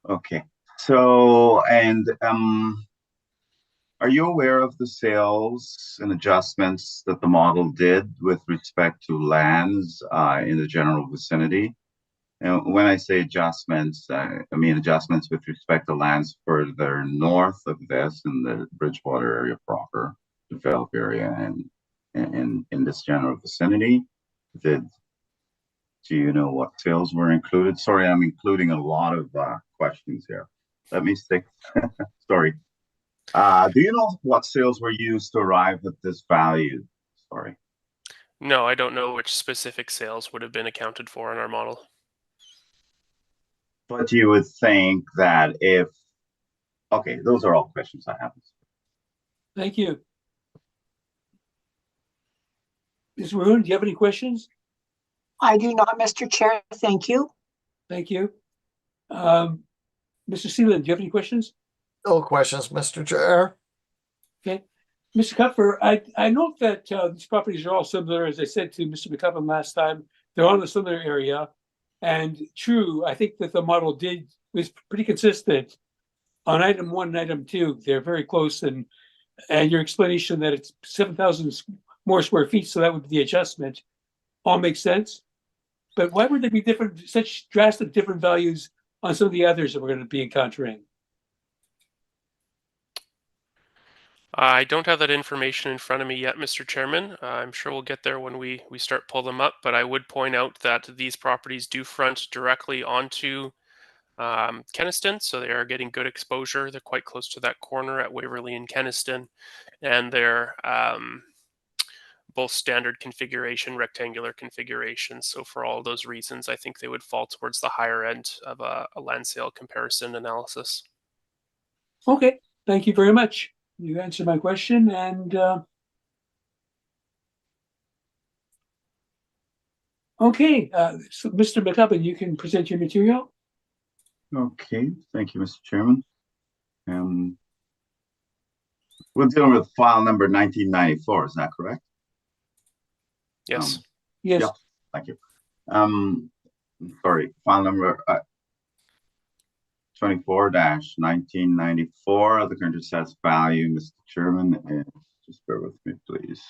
Okay. So, and are you aware of the sales and adjustments that the model did with respect to lands in the general vicinity? And when I say adjustments, I mean adjustments with respect to lands further north of this in the Bridgewater area proper, developed area, and in this general vicinity. Do you know what sales were included? Sorry, I'm including a lot of questions here. let me stick. Sorry. Do you know what sales were used to arrive at this value? Sorry. No, I don't know which specific sales would have been accounted for in our model. But you would think that if, okay, those are all questions I have. Thank you. Ms. Maroon, do you have any questions? I do not, Mr. Chair. Thank you. Thank you. Mr. Seeland, do you have any questions? No questions, Mr. Chair. Okay. Mr. Kupfer, I note that these properties are all similar. As I said to Mr. McCubbin last time, they're all in a similar area. And true, I think that the model was pretty consistent on item 1 and item 2. They're very close, and your explanation that it's 7,000 more square feet, so that would be the adjustment, all makes sense. But why would there be such drastic different values on some of the others that we're going to be encountering? I don't have that information in front of me yet, Mr. Chairman. I'm sure we'll get there when we start pull them up, but I would point out that these properties do front directly onto Kenniston, so they are getting good exposure. They're quite close to that corner at Waverly and Kenniston, and they're both standard configuration, rectangular configuration. So for all those reasons, I think they would fall towards the higher end of a land sale comparison analysis. Okay, thank you very much. You answered my question, and okay, so Mr. McCubbin, you can present your material. Okay, thank you, Mr. Chairman. We're dealing with file number 1994, is that correct? Yes. Yes. Yeah, thank you. Sorry, file number 24-1994. The current assessed value, Mr. Chairman, is, just bear with me, please.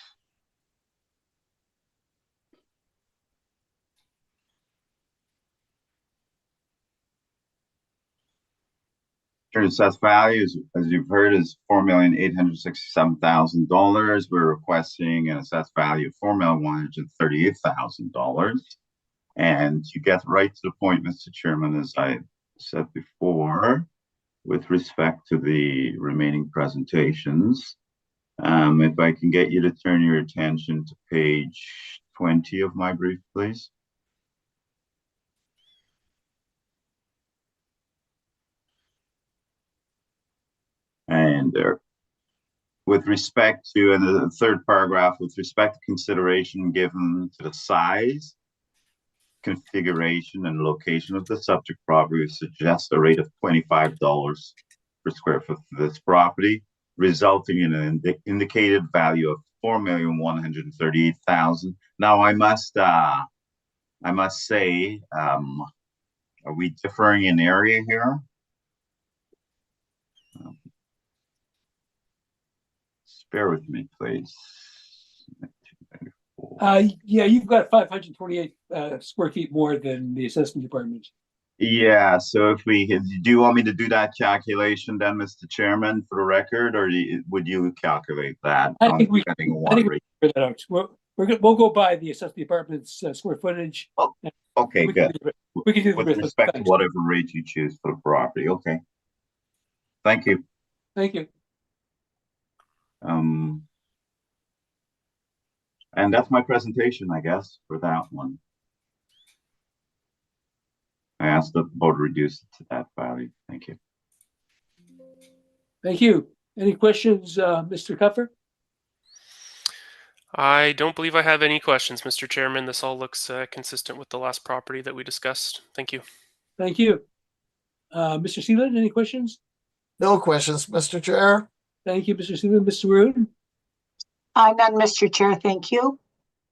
Current assessed value, as you've heard, is $4,867,000. We're requesting an assessed value of $4,138,000. And to get right to the point, Mr. Chairman, as I said before, with respect to the remaining presentations, if I can get you to turn your attention to page 20 of my brief, please. And with respect to, and the third paragraph, with respect to consideration given to the size, configuration, and location of the subject property, suggests a rate of $25 per square foot for this property, resulting in an indicated value of $4,138,000. Now, I must say, are we differing in area here? Bear with me, please. Yeah, you've got 528 square feet more than the assessment department. Yeah, so if we, do you want me to do that calculation then, Mr. Chairman, for the record, or would you calculate that? I think we figure that out. We'll go by the assessment department's square footage. Oh, okay, good. We can do with respect to whatever rate you choose for the property. Okay. Thank you. Thank you. And that's my presentation, I guess, for that one. I asked the board to reduce it to that value. Thank you. Thank you. Any questions, Mr. Kupfer? I don't believe I have any questions, Mr. Chairman. This all looks consistent with the last property that we discussed. Thank you. Thank you. Mr. Seeland, any questions? No questions, Mr. Chair. Thank you, Mr. Seeland. Mr. Maroon? None, Mr. Chair. Thank you.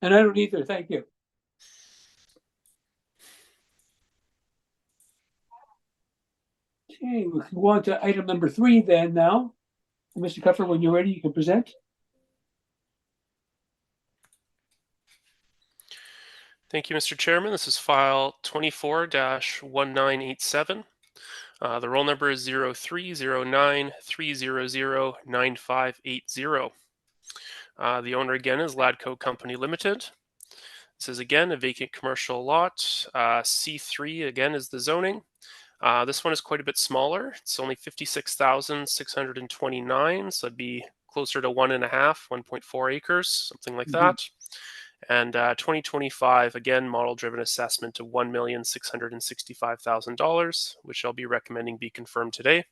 And I don't either. Thank you. Okay, we can go on to item number 3 then now. Mr. Kupfer, when you're ready, you can present. Thank you, Mr. Chairman. This is file 24-1987. The roll number is 0309-300-9580. The owner again is Ladco Company Limited. This is again a vacant commercial lot. C3 again is the zoning. This one is quite a bit smaller. It's only 56,629, so it'd be closer to 1.4 acres, something like that. And 2025, again, model-driven assessment of $1,665,000, which I'll be recommending be confirmed today.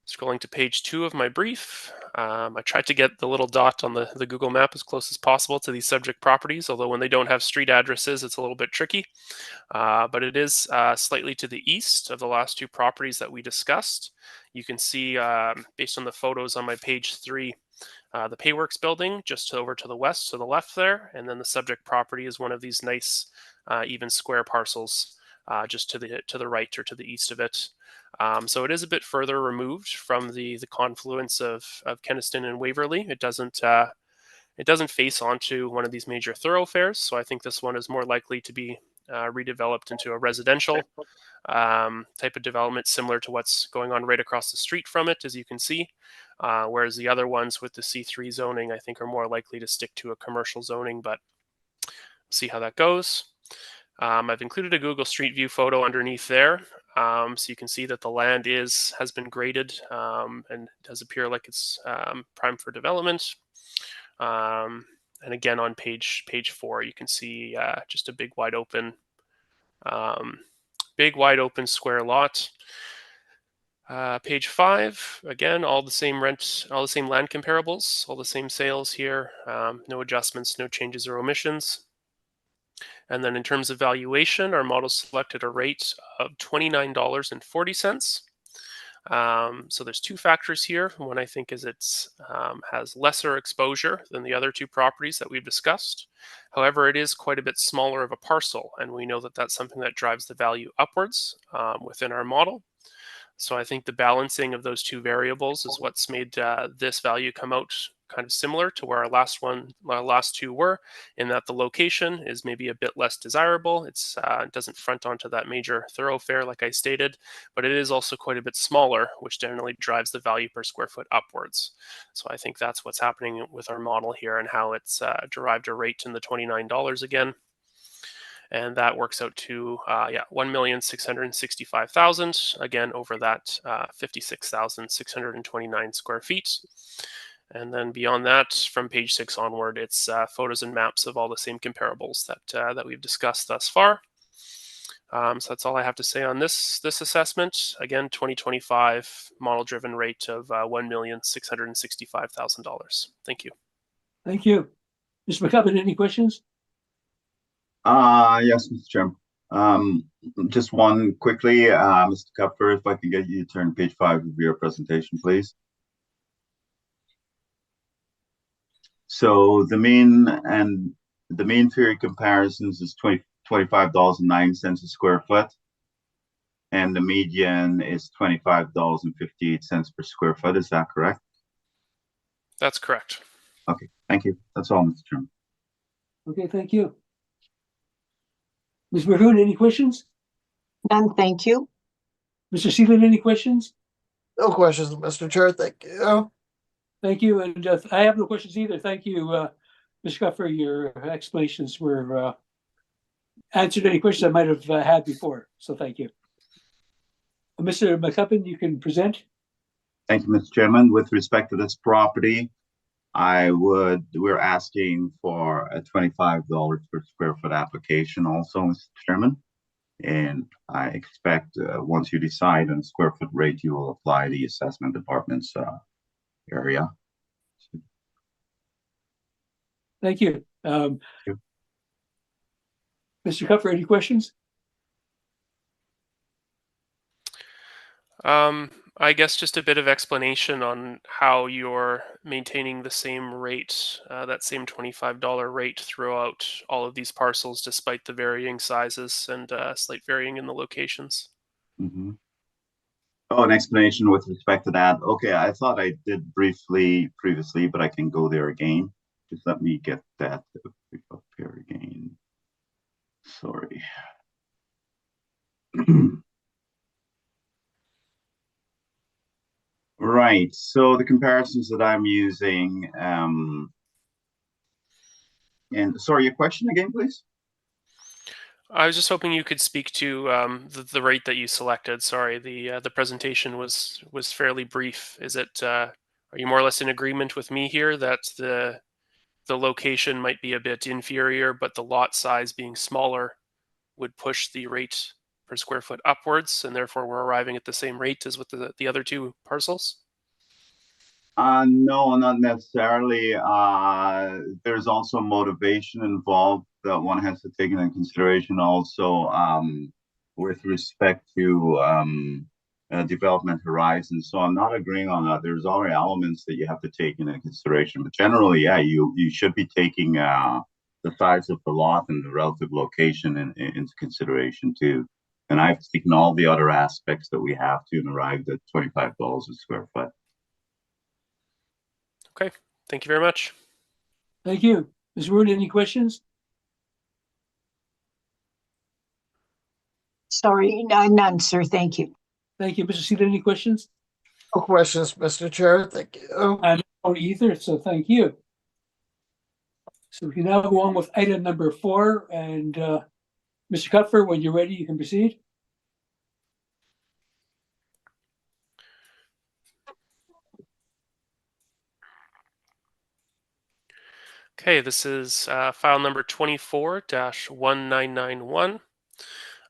Scrolling to page 2 of my brief, I tried to get the little dot on the Google map as close as possible to these subject properties, although when they don't have street addresses, it's a little bit tricky. But it is slightly to the east of the last two properties that we discussed. You can see, based on the photos on my page 3, the Payworks building just over to the west, to the left there, and then the subject property is one of these nice even square parcels just to the right or to the east of it. So it is a bit further removed from the confluence of Kenaston and Waverley. It doesn't face onto one of these major thoroughfares, so I think this one is more likely to be redeveloped into a residential type of development, similar to what's going on right across the street from it, as you can see. Whereas the other ones with the C3 zoning, I think, are more likely to stick to a commercial zoning, but see how that goes. I've included a Google Street View photo underneath there, so you can see that the land has been graded and does appear like it's prime for development. And again, on page 4, you can see just a big wide open square lot. Page 5, again, all the same land comparables, all the same sales here, no adjustments, no changes or omissions. And then in terms of valuation, our model selected a rate of $29.40. So there's two factors here. One, I think, is it has lesser exposure than the other two properties that we've discussed. However, it is quite a bit smaller of a parcel, and we know that that's something that drives the value upwards within our model. So I think the balancing of those two variables is what's made this value come out kind of similar to where our last two were, in that the location is maybe a bit less desirable. It doesn't front onto that major thoroughfare, like I stated, but it is also quite a bit smaller, which generally drives the value per square foot upwards. So I think that's what's happening with our model here, and how it's derived a rate in the $29 again. And that works out to, $1,665,000, again, over that 56,629 square feet. And then beyond that, from page 6 onward, it's photos and maps of all the same comparables that we've discussed thus far. So that's all I have to say on this assessment. Again, 2025 model-driven rate of $1,665,000. Thank you. Thank you. Mr. McCubbin, any questions? Yes, Mr. Chairman. Just one quickly, Mr. Kupfer, if I can get you to turn page 5 of your presentation, please. So the mean period comparisons is $25.09 a square foot, and the median is $25.58 per square foot. Is that correct? That's correct. Okay, thank you. That's all, Mr. Chairman. Okay, thank you. Ms. Maroon, any questions? None, thank you. Mr. Seeland, any questions? No questions, Mr. Chair. Thank you. Thank you, and I have no questions either. Thank you, Mr. Kupfer. Your explanations were answered any questions I might have had before, so thank you. Mr. McCubbin, you can present. Thank you, Mr. Chairman. With respect to this property, we're asking for a $25 per square foot application also, Mr. Chairman. And I expect once you decide on square foot rate, you will apply the assessment department's area. Thank you. Thank you. Mr. Kupfer, any questions? I guess just a bit of explanation on how you're maintaining the same rate, that same $25 rate throughout all of these parcels, despite the varying sizes and slight varying in the locations. Mm-hmm. Oh, an explanation with respect to that. Okay, I thought I did briefly previously, but I can go there again. Just let me get that up here again. Sorry. Right, so the comparisons that I'm using, and sorry, your question again, please? I was just hoping you could speak to the rate that you selected. Sorry, the presentation was fairly brief. Is it? Are you more or less in agreement with me here that the location might be a bit inferior, but the lot size being smaller would push the rate per square foot upwards, and therefore we're arriving at the same rate as with the other two parcels? No, not necessarily. There's also motivation involved that one has to take into consideration also, with respect to development horizons. So I'm not agreeing on that. There's other elements that you have to take into consideration. But generally, yeah, you should be taking the size of the lot and the relative location into consideration too. And I've taken all the other aspects that we have to and arrived at $25 a square foot. Okay, thank you very much. Thank you. Ms. Root, any questions? Sorry, none, sir. Thank you. Thank you. Mr. Sealer, any questions? No questions, Mr. Chair. Thank you. I don't either, so thank you. So we can now go on with item number 4, and Mr. Kupfer, when you're ready, you can proceed. Okay, this is file number 24-1991.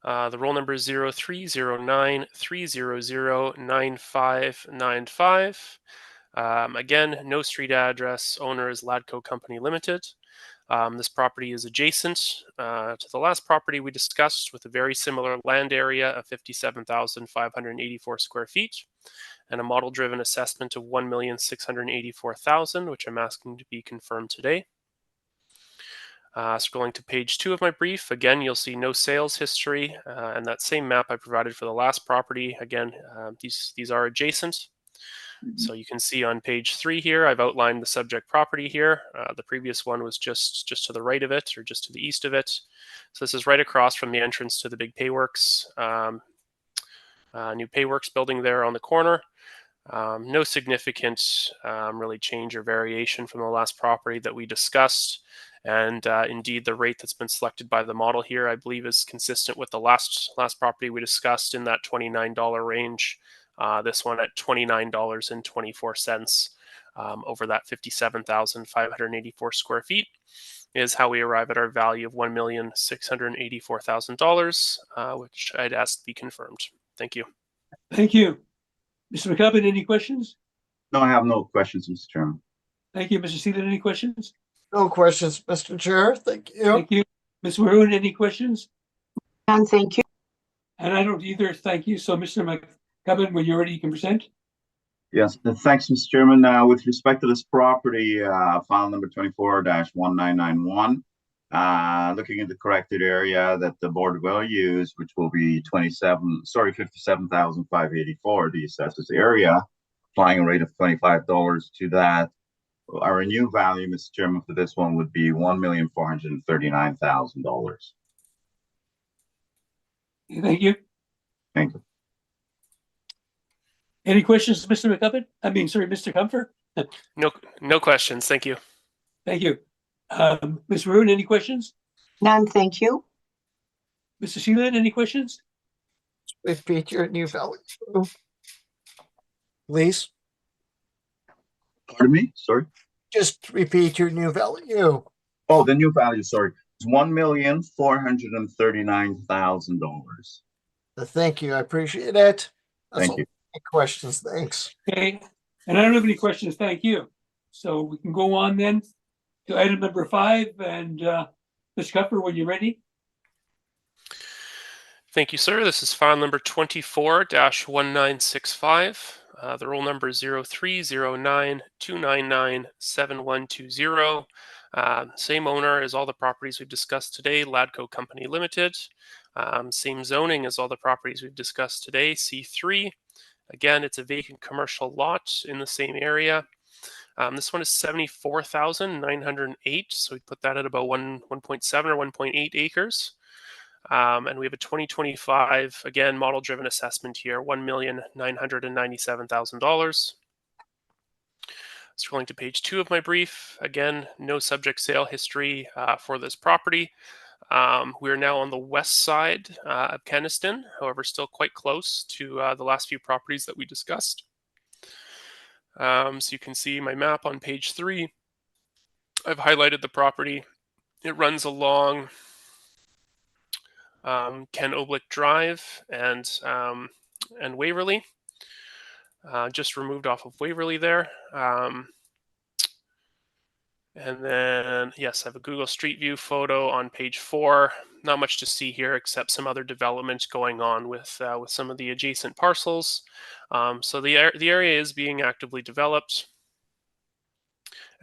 The roll number is 0309-300-9595. Again, no street address. Owner is Ladco Company Limited. This property is adjacent to the last property we discussed, with a very similar land area of 57,584 square feet and a model-driven assessment of $1,684,000, which I'm asking to be confirmed today. Scrolling to page 2 of my brief, again, you'll see no sales history, and that same map I provided for the last property. Again, these are adjacent. So you can see on page 3 here, I've outlined the subject property here. The previous one was just to the right of it, or just to the east of it. So this is right across from the entrance to the big Payworks, new Payworks building there on the corner. No significant really change or variation from the last property that we discussed. And indeed, the rate that's been selected by the model here, I believe, is consistent with the last property we discussed in that $29 range. This one at $29.24 over that 57,584 square feet is how we arrive at our value of $1,684,000, which I'd ask to be confirmed. Thank you. Thank you. Mr. McCubbin, any questions? No, I have no questions, Mr. Chairman. Thank you. Mr. Sealer, any questions? No questions, Mr. Chair. Thank you. Thank you. Ms. Maroon, any questions? None, thank you. And I don't either. Thank you. So, Mr. McCubbin, when you're ready, you can present. Yes, thanks, Mr. Chairman. With respect to this property, file number 24-1991, looking at the corrected area that the board will use, which will be 57,584, the assessors area, applying a rate of $25 to that. Our new value, Mr. Chairman, for this one would be $1,439,000. Thank you. Thank you. Any questions, Mr. McCubbin? Mr. Comfort? No questions. Thank you. Thank you. Ms. Maroon, any questions? None, thank you. Mr. Sealand, any questions? Repeat your new value, please. Pardon me? Sorry. Just repeat your new value. Oh, the new value, sorry. It's $1,439,000. Thank you. I appreciate it. That's Thank you. Any questions? Thanks. Okay. And I don't have any questions. Thank you. So we can go on then to item number 5. And Mr. Cupper, when you're ready. Thank you, sir. This is file number 24-1965. The roll number is 0309-299-7120. Same owner as all the properties we've discussed today, Ladco Company Limited. Same zoning as all the properties we've discussed today, C3. Again, it's a vacant commercial lot in the same area. This one is 74,908, so we put that at about 1.7 or 1.8 acres. And we have a 2025, again, model-driven assessment here, $1,997,000. Scrolling to page 2 of my brief, again, no subject sale history for this property. We're now on the west side of Kenaston, however, still quite close to the last few properties that we discussed. So you can see my map on page 3. I've highlighted the property. It runs along Ken Oblick Drive and Waverly, just removed off of Waverly there. And then, yes, I have a Google Street View photo on page 4. Not much to see here except some other development going on with some of the adjacent parcels. So the area is being actively developed.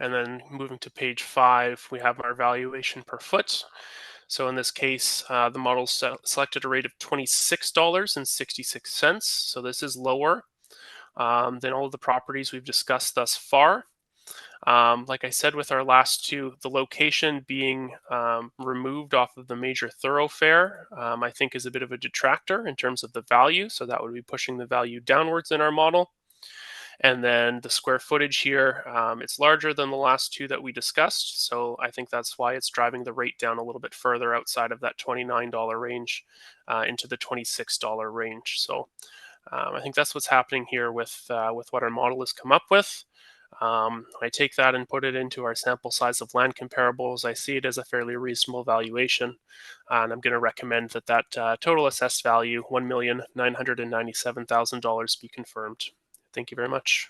And then moving to page 5, we have our valuation per foot. So in this case, the model selected a rate of $26.66. So this is lower than all of the properties we've discussed thus far. Like I said, with our last two, the location being removed off of the major thoroughfare, I think is a bit of a detractor in terms of the value. So that would be pushing the value downwards in our model. And then the square footage here, it's larger than the last two that we discussed. So I think that's why it's driving the rate down a little bit further outside of that $29 range into the $26 range. So I think that's what's happening here with what our model has come up with. I take that and put it into our sample size of land comparables. I see it as a fairly reasonable valuation, and I'm going to recommend that total assessed value, $1,997,000, be confirmed. Thank you very much.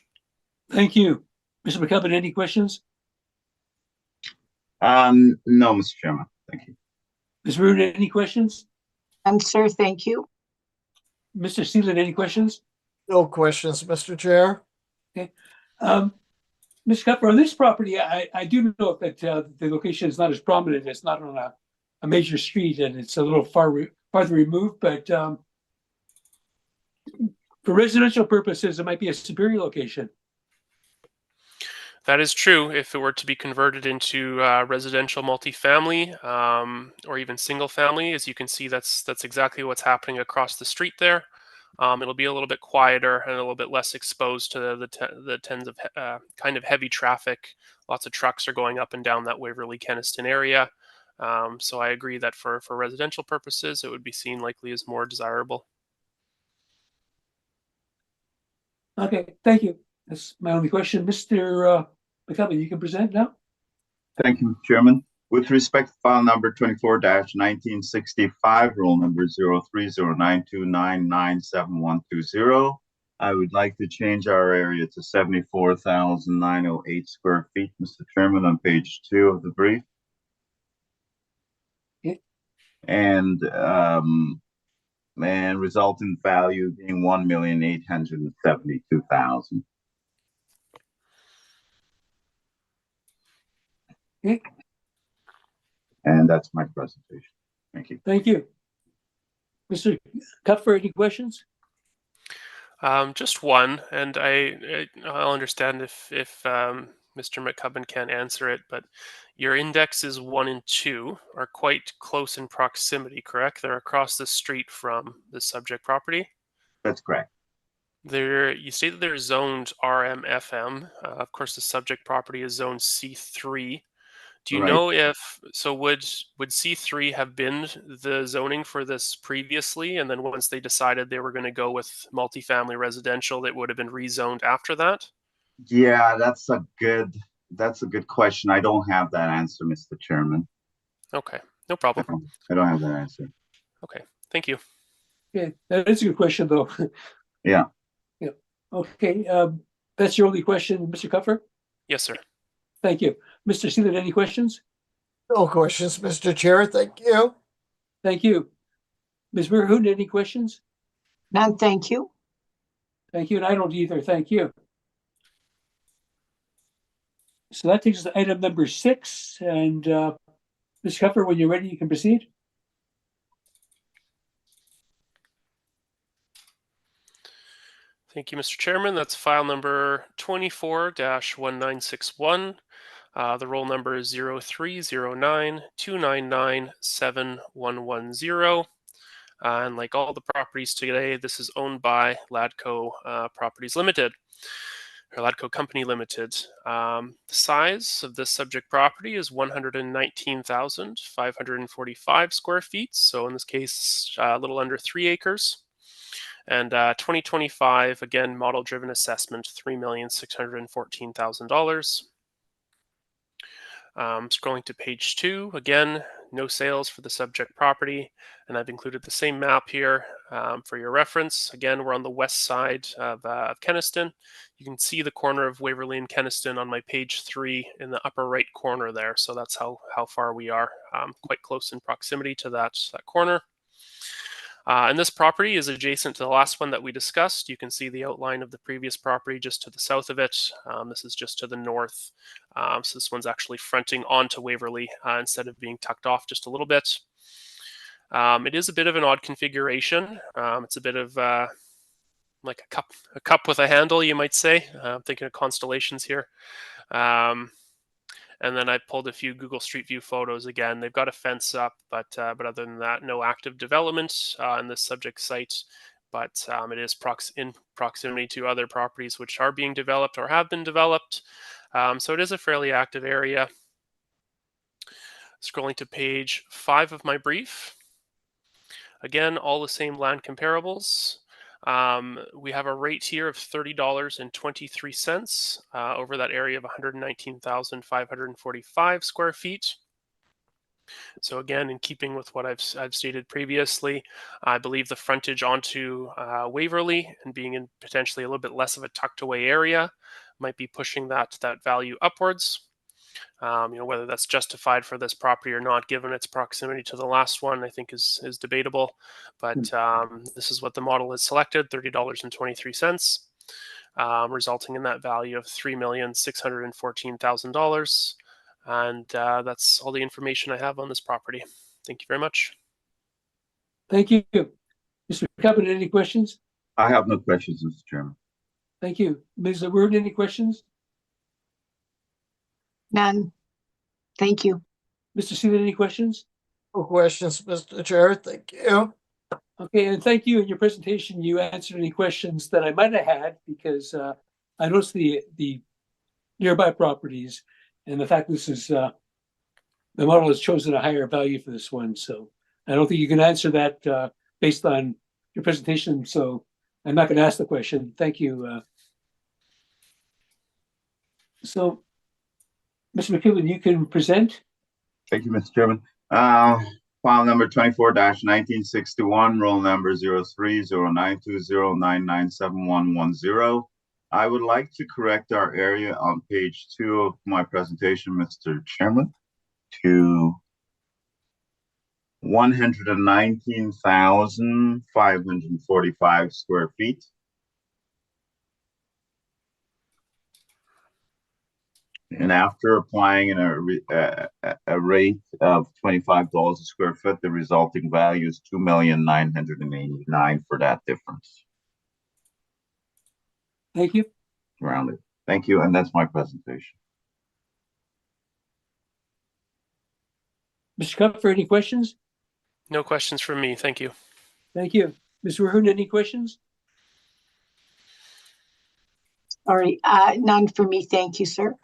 Thank you. Mr. McCubbin, any questions? No, Mr. Chairman. Thank you. Ms. Root, any questions? And sir, thank you. Mr. Seeland, any questions? No questions, Mr. Chair. Okay. Ms. Cupper, on this property, I do know that the location is not as prominent. It's not on a major street, and it's a little farther removed, but for residential purposes, it might be a superior location. That is true. If it were to be converted into residential multifamily or even single family, as you can see, that's exactly what's happening across the street there. It'll be a little bit quieter and a little bit less exposed to the tens of kind of heavy traffic. Lots of trucks are going up and down that Waverly Kenaston area. So I agree that for residential purposes, it would be seen likely as more desirable. Okay, thank you. That's my only question. Mr. McCubbin, you can present now. Thank you, Mr. Chairman. With respect to file number 24-1965, roll number 030929971120, I would like to change our area to 74,908 square feet, Mr. Chairman, on page 2 of the brief. Okay. And resultant value being $1,872,000. Okay. And that's my presentation. Thank you. Thank you. Mr. Kupfer, any questions? Just one, and I'll understand if Mr. McCubbin can't answer it, but your indexes 1 and 2 are quite close in proximity, correct? They're across the street from the subject property. That's correct. You state that they're zoned RMFM. Of course, the subject property is zoned C3. Do you know if, so would C3 have been the zoning for this previously, and then once they decided they were going to go with multifamily residential, it would have been rezoned after that? Yeah, that's a good question. I don't have that answer, Mr. Chairman. Okay, no problem. I don't have that answer. Okay, thank you. Okay, that is a good question, though. Yeah. Yeah. Okay, that's your only question, Mr. Kupfer? Yes, sir. Thank you. Mr. Seeland, any questions? No questions, Mr. Chair. Thank you. Thank you. Ms. Verhoeven, any questions? None, thank you. Thank you, and I don't either. Thank you. So that takes us to item number 6, and Ms. Kupfer, when you're ready, you can proceed. Thank you, Mr. Chairman. That's file number 24-1961. The roll number is 030929971110. And like all the properties today, this is owned by Ladco Properties Limited. or Ladco Company Limited. The size of this subject property is 119,545 square feet. So in this case, a little under 3 acres. And 2025, again, model-driven assessment, $3,614,000. Scrolling to page 2, again, no sales for the subject property, and I've included the same map here for your reference. Again, we're on the west side of Kenaston. You can see the corner of Waverly and Kenaston on my page 3 in the upper right corner there, so that's how far we are, quite close in proximity to that corner. And this property is adjacent to the last one that we discussed. You can see the outline of the previous property just to the south of it. This is just to the north. So this one's actually fronting onto Waverly instead of being tucked off just a little bit. It is a bit of an odd configuration. It's a bit of like a cup with a handle, you might say. I'm thinking of constellations here. And then I pulled a few Google Street View photos again. They've got a fence up, but other than that, no active development in this subject site. But it is in proximity to other properties which are being developed or have been developed. So it is a fairly active area. Scrolling to page 5 of my brief. Again, all the same land comparables. We have a rate here of $30.23 over that area of 119,545 square feet. So again, in keeping with what I've stated previously, I believe the frontage onto Waverly and being in potentially a little bit less of a tucked away area might be pushing that value upwards. Whether that's justified for this property or not, given its proximity to the last one, I think is debatable. But this is what the model has selected, $30.23, resulting in that value of $3,614,000. And that's all the information I have on this property. Thank you very much. Thank you. Mr. Cuppin, any questions? I have no questions, Mr. Chairman. Thank you. Ms. Word, any questions? None. Thank you. Mr. Seaman, any questions? No questions, Mr. Chair. Thank you. Okay, and thank you. In your presentation, you answered any questions that I might have had because I noticed the nearby properties and the fact this is the model has chosen a higher value for this one. So I don't think you can answer that based on your presentation. So I'm not going to ask the question. Thank you. So, Mr. McKibben, you can present. Thank you, Mr. Chairman. File number 24-1961, roll number 030920997110. I would like to correct our area on page 2 of my presentation, Mr. Chairman, to 119,545 square feet. And after applying a rate of $25 a square foot, the resulting value is $2,989,000 for that difference. Thank you. Rounded. Thank you, and that's my presentation. Mr. Kupfer, any questions? No questions from me. Thank you. Thank you. Ms. Rahun, any questions? Sorry, none for me. Thank you, sir.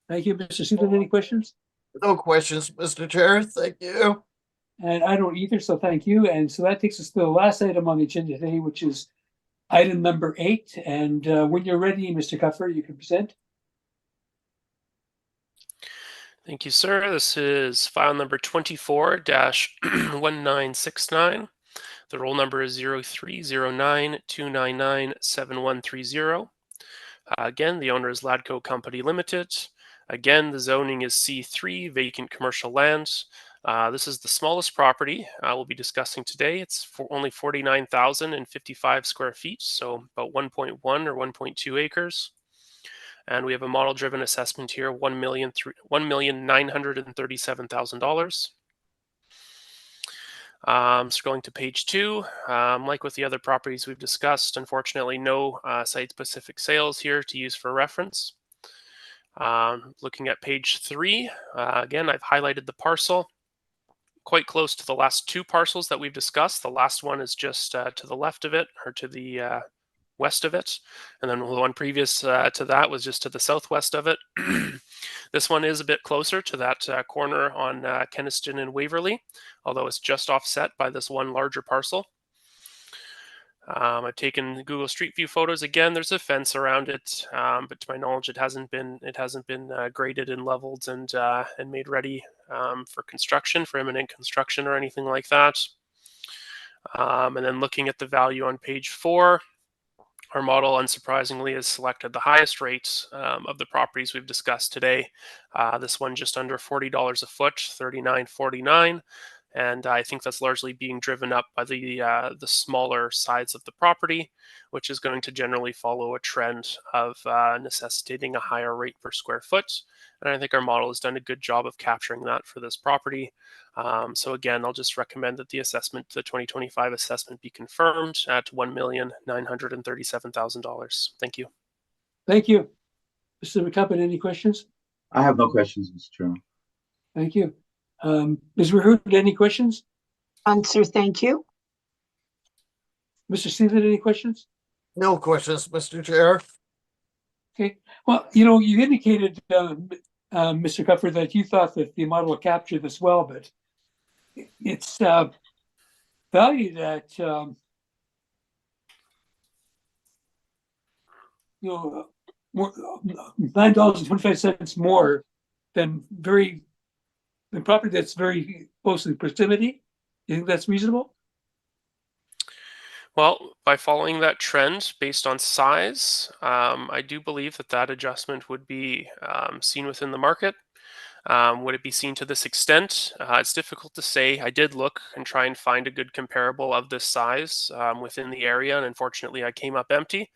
Thank you. Mr. Seaman, any questions? No questions, Mr. Chair. Thank you. And I don't either, so thank you. And so that takes us to the last item on the agenda today, which is item number 8. And when you're ready, Mr. Kupfer, you can present. Thank you, sir. This is file number 24-1969. The roll number is 0309-299-7130. Again, the owner is Ladco Company Limited. Again, the zoning is C3, vacant commercial land. This is the smallest property we'll be discussing today. It's only 49,055 square feet, so about 1.1 or 1.2 acres. And we have a model-driven assessment here, $1,937,000. Scrolling to page 2, like with the other properties we've discussed, unfortunately, no site-specific sales here to use for reference. Looking at page 3, again, I've highlighted the parcel quite close to the last 2 parcels that we've discussed. The last one is just to the left of it, or to the west of it, and then the one previous to that was just to the southwest of it. This one is a bit closer to that corner on Keniston and Waverly, although it's just offset by this one larger parcel. I've taken Google Street View photos again. There's a fence around it, but to my knowledge, it hasn't been graded and leveled and made ready for construction, for imminent construction or anything like that. And then looking at the value on page 4, our model, unsurprisingly, has selected the highest rates of the properties we've discussed today. This one just under $40 a foot, $39.49. And I think that's largely being driven up by the smaller size of the property, which is going to generally follow a trend of necessitating a higher rate per square foot. And I think our model has done a good job of capturing that for this property. So again, I'll just recommend that the 2025 assessment be confirmed at $1,937,000. Thank you. Thank you. Mr. McCubbin, any questions? I have no questions, Mr. Chairman. Thank you. Ms. Rehoot, any questions? Answer, thank you. Mr. Sealand, any questions? No questions, Mr. Chair. Okay. Well, you indicated, Mr. Cuffer, that you thought that the model would capture this well, but it's valued at $9.25 more than property that's very close in proximity. You think that's reasonable? Well, by following that trend based on size, I do believe that adjustment would be seen within the market. Would it be seen to this extent? It's difficult to say. I did look and try and find a good comparable of this size within the area, and unfortunately I came up empty.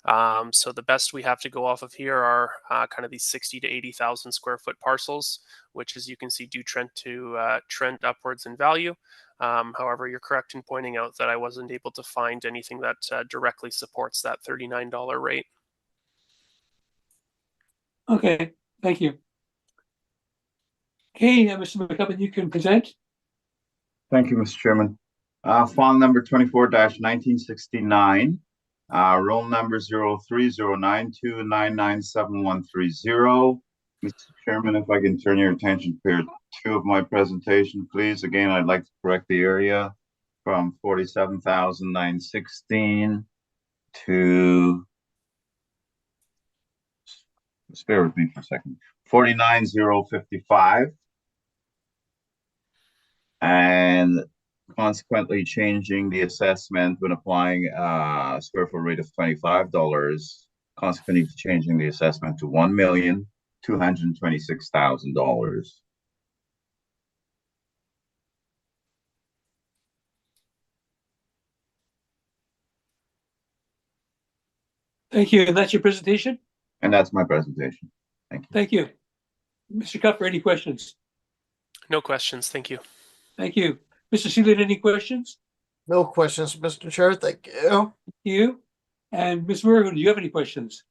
So the best we have to go off of here are kind of these 60 to 80,000 square foot parcels, which, as you can see, do trend upwards in value. However, you're correct in pointing out that I wasn't able to find anything that directly supports that $39 rate. Okay, thank you. Okay, Mr. McCubbin, you can present. Thank you, Mr. Chairman. File number 24-1969, roll number 0309299730. Mr. Chairman, if I can turn your attention to page 2 of my presentation, please. Again, I'd like to correct the area from 47,916 to, just bear with me for a second, 49,055. And consequently changing the assessment when applying a square foot rate of $25, consequently changing the assessment to $1,226,000. Thank you. And that's your presentation? And that's my presentation. Thank you. Thank you. Mr. Cuffer, any questions? No questions. Thank you. Thank you. Mr. Sealand, any questions? No questions, Mr. Chair. Thank you. Thank you. And Ms. Murray, do you have any questions?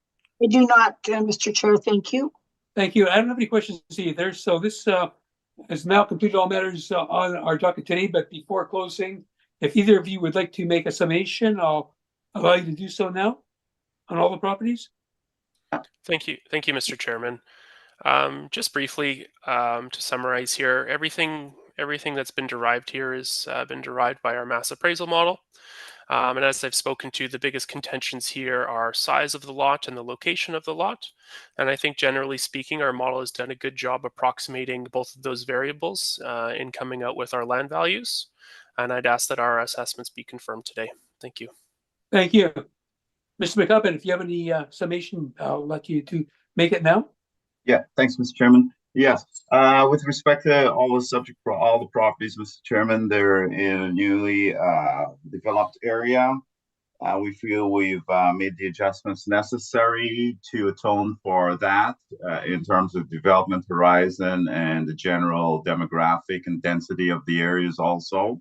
I do not, Mr. Chair, thank you. Thank you. I don't have any questions either. So this has now completed all matters on our docket today. But before closing, if either of you would like to make a summation, I'll allow you to do so now on all the properties. Thank you. Thank you, Mr. Chairman. Just briefly, to summarize here, everything that's been derived here has been derived by our mass appraisal model. And as I've spoken to, the biggest contentions here are size of the lot and the location of the lot. And I think generally speaking, our model has done a good job approximating both of those variables in coming out with our land values. And I'd ask that our assessments be confirmed today. Thank you. Thank you. Mr. McCubbin, if you have any summation, I'll let you to make it now. Yeah, thanks, Mr. Chairman. Yes, with respect to all the properties, Mr. Chairman, they're in a newly developed area. We feel we've made the adjustments necessary to atone for that in terms of development horizon and the general demographic and density of the areas also.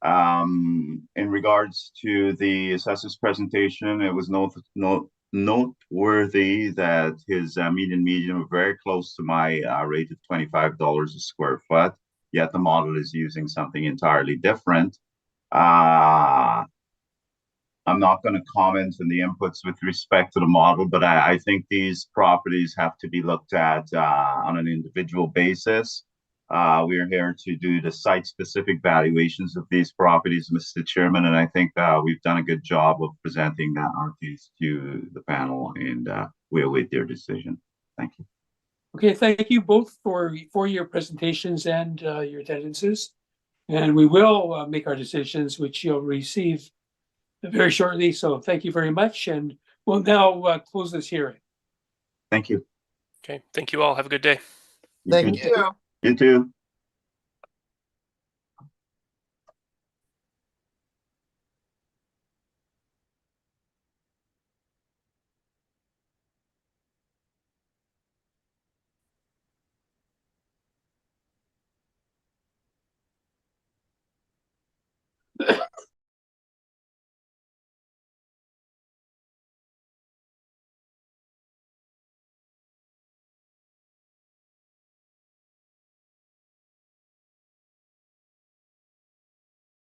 In regards to the assessor's presentation, it was noteworthy that his median were very close to my rate of $25 a square foot, yet the model is using something entirely different. I'm not going to comment on the inputs with respect to the model, but I think these properties have to be looked at on an individual basis. We are here to do the site-specific valuations of these properties, Mr. Chairman, and I think we've done a good job of presenting our case to the panel, and we await their decision. Thank you. Okay, thank you both for your presentations and your attendances. And we will make our decisions, which you'll receive very shortly. So thank you very much. And we'll now close this hearing. Thank you. Okay, thank you all. Have a good day. Thank you. You too.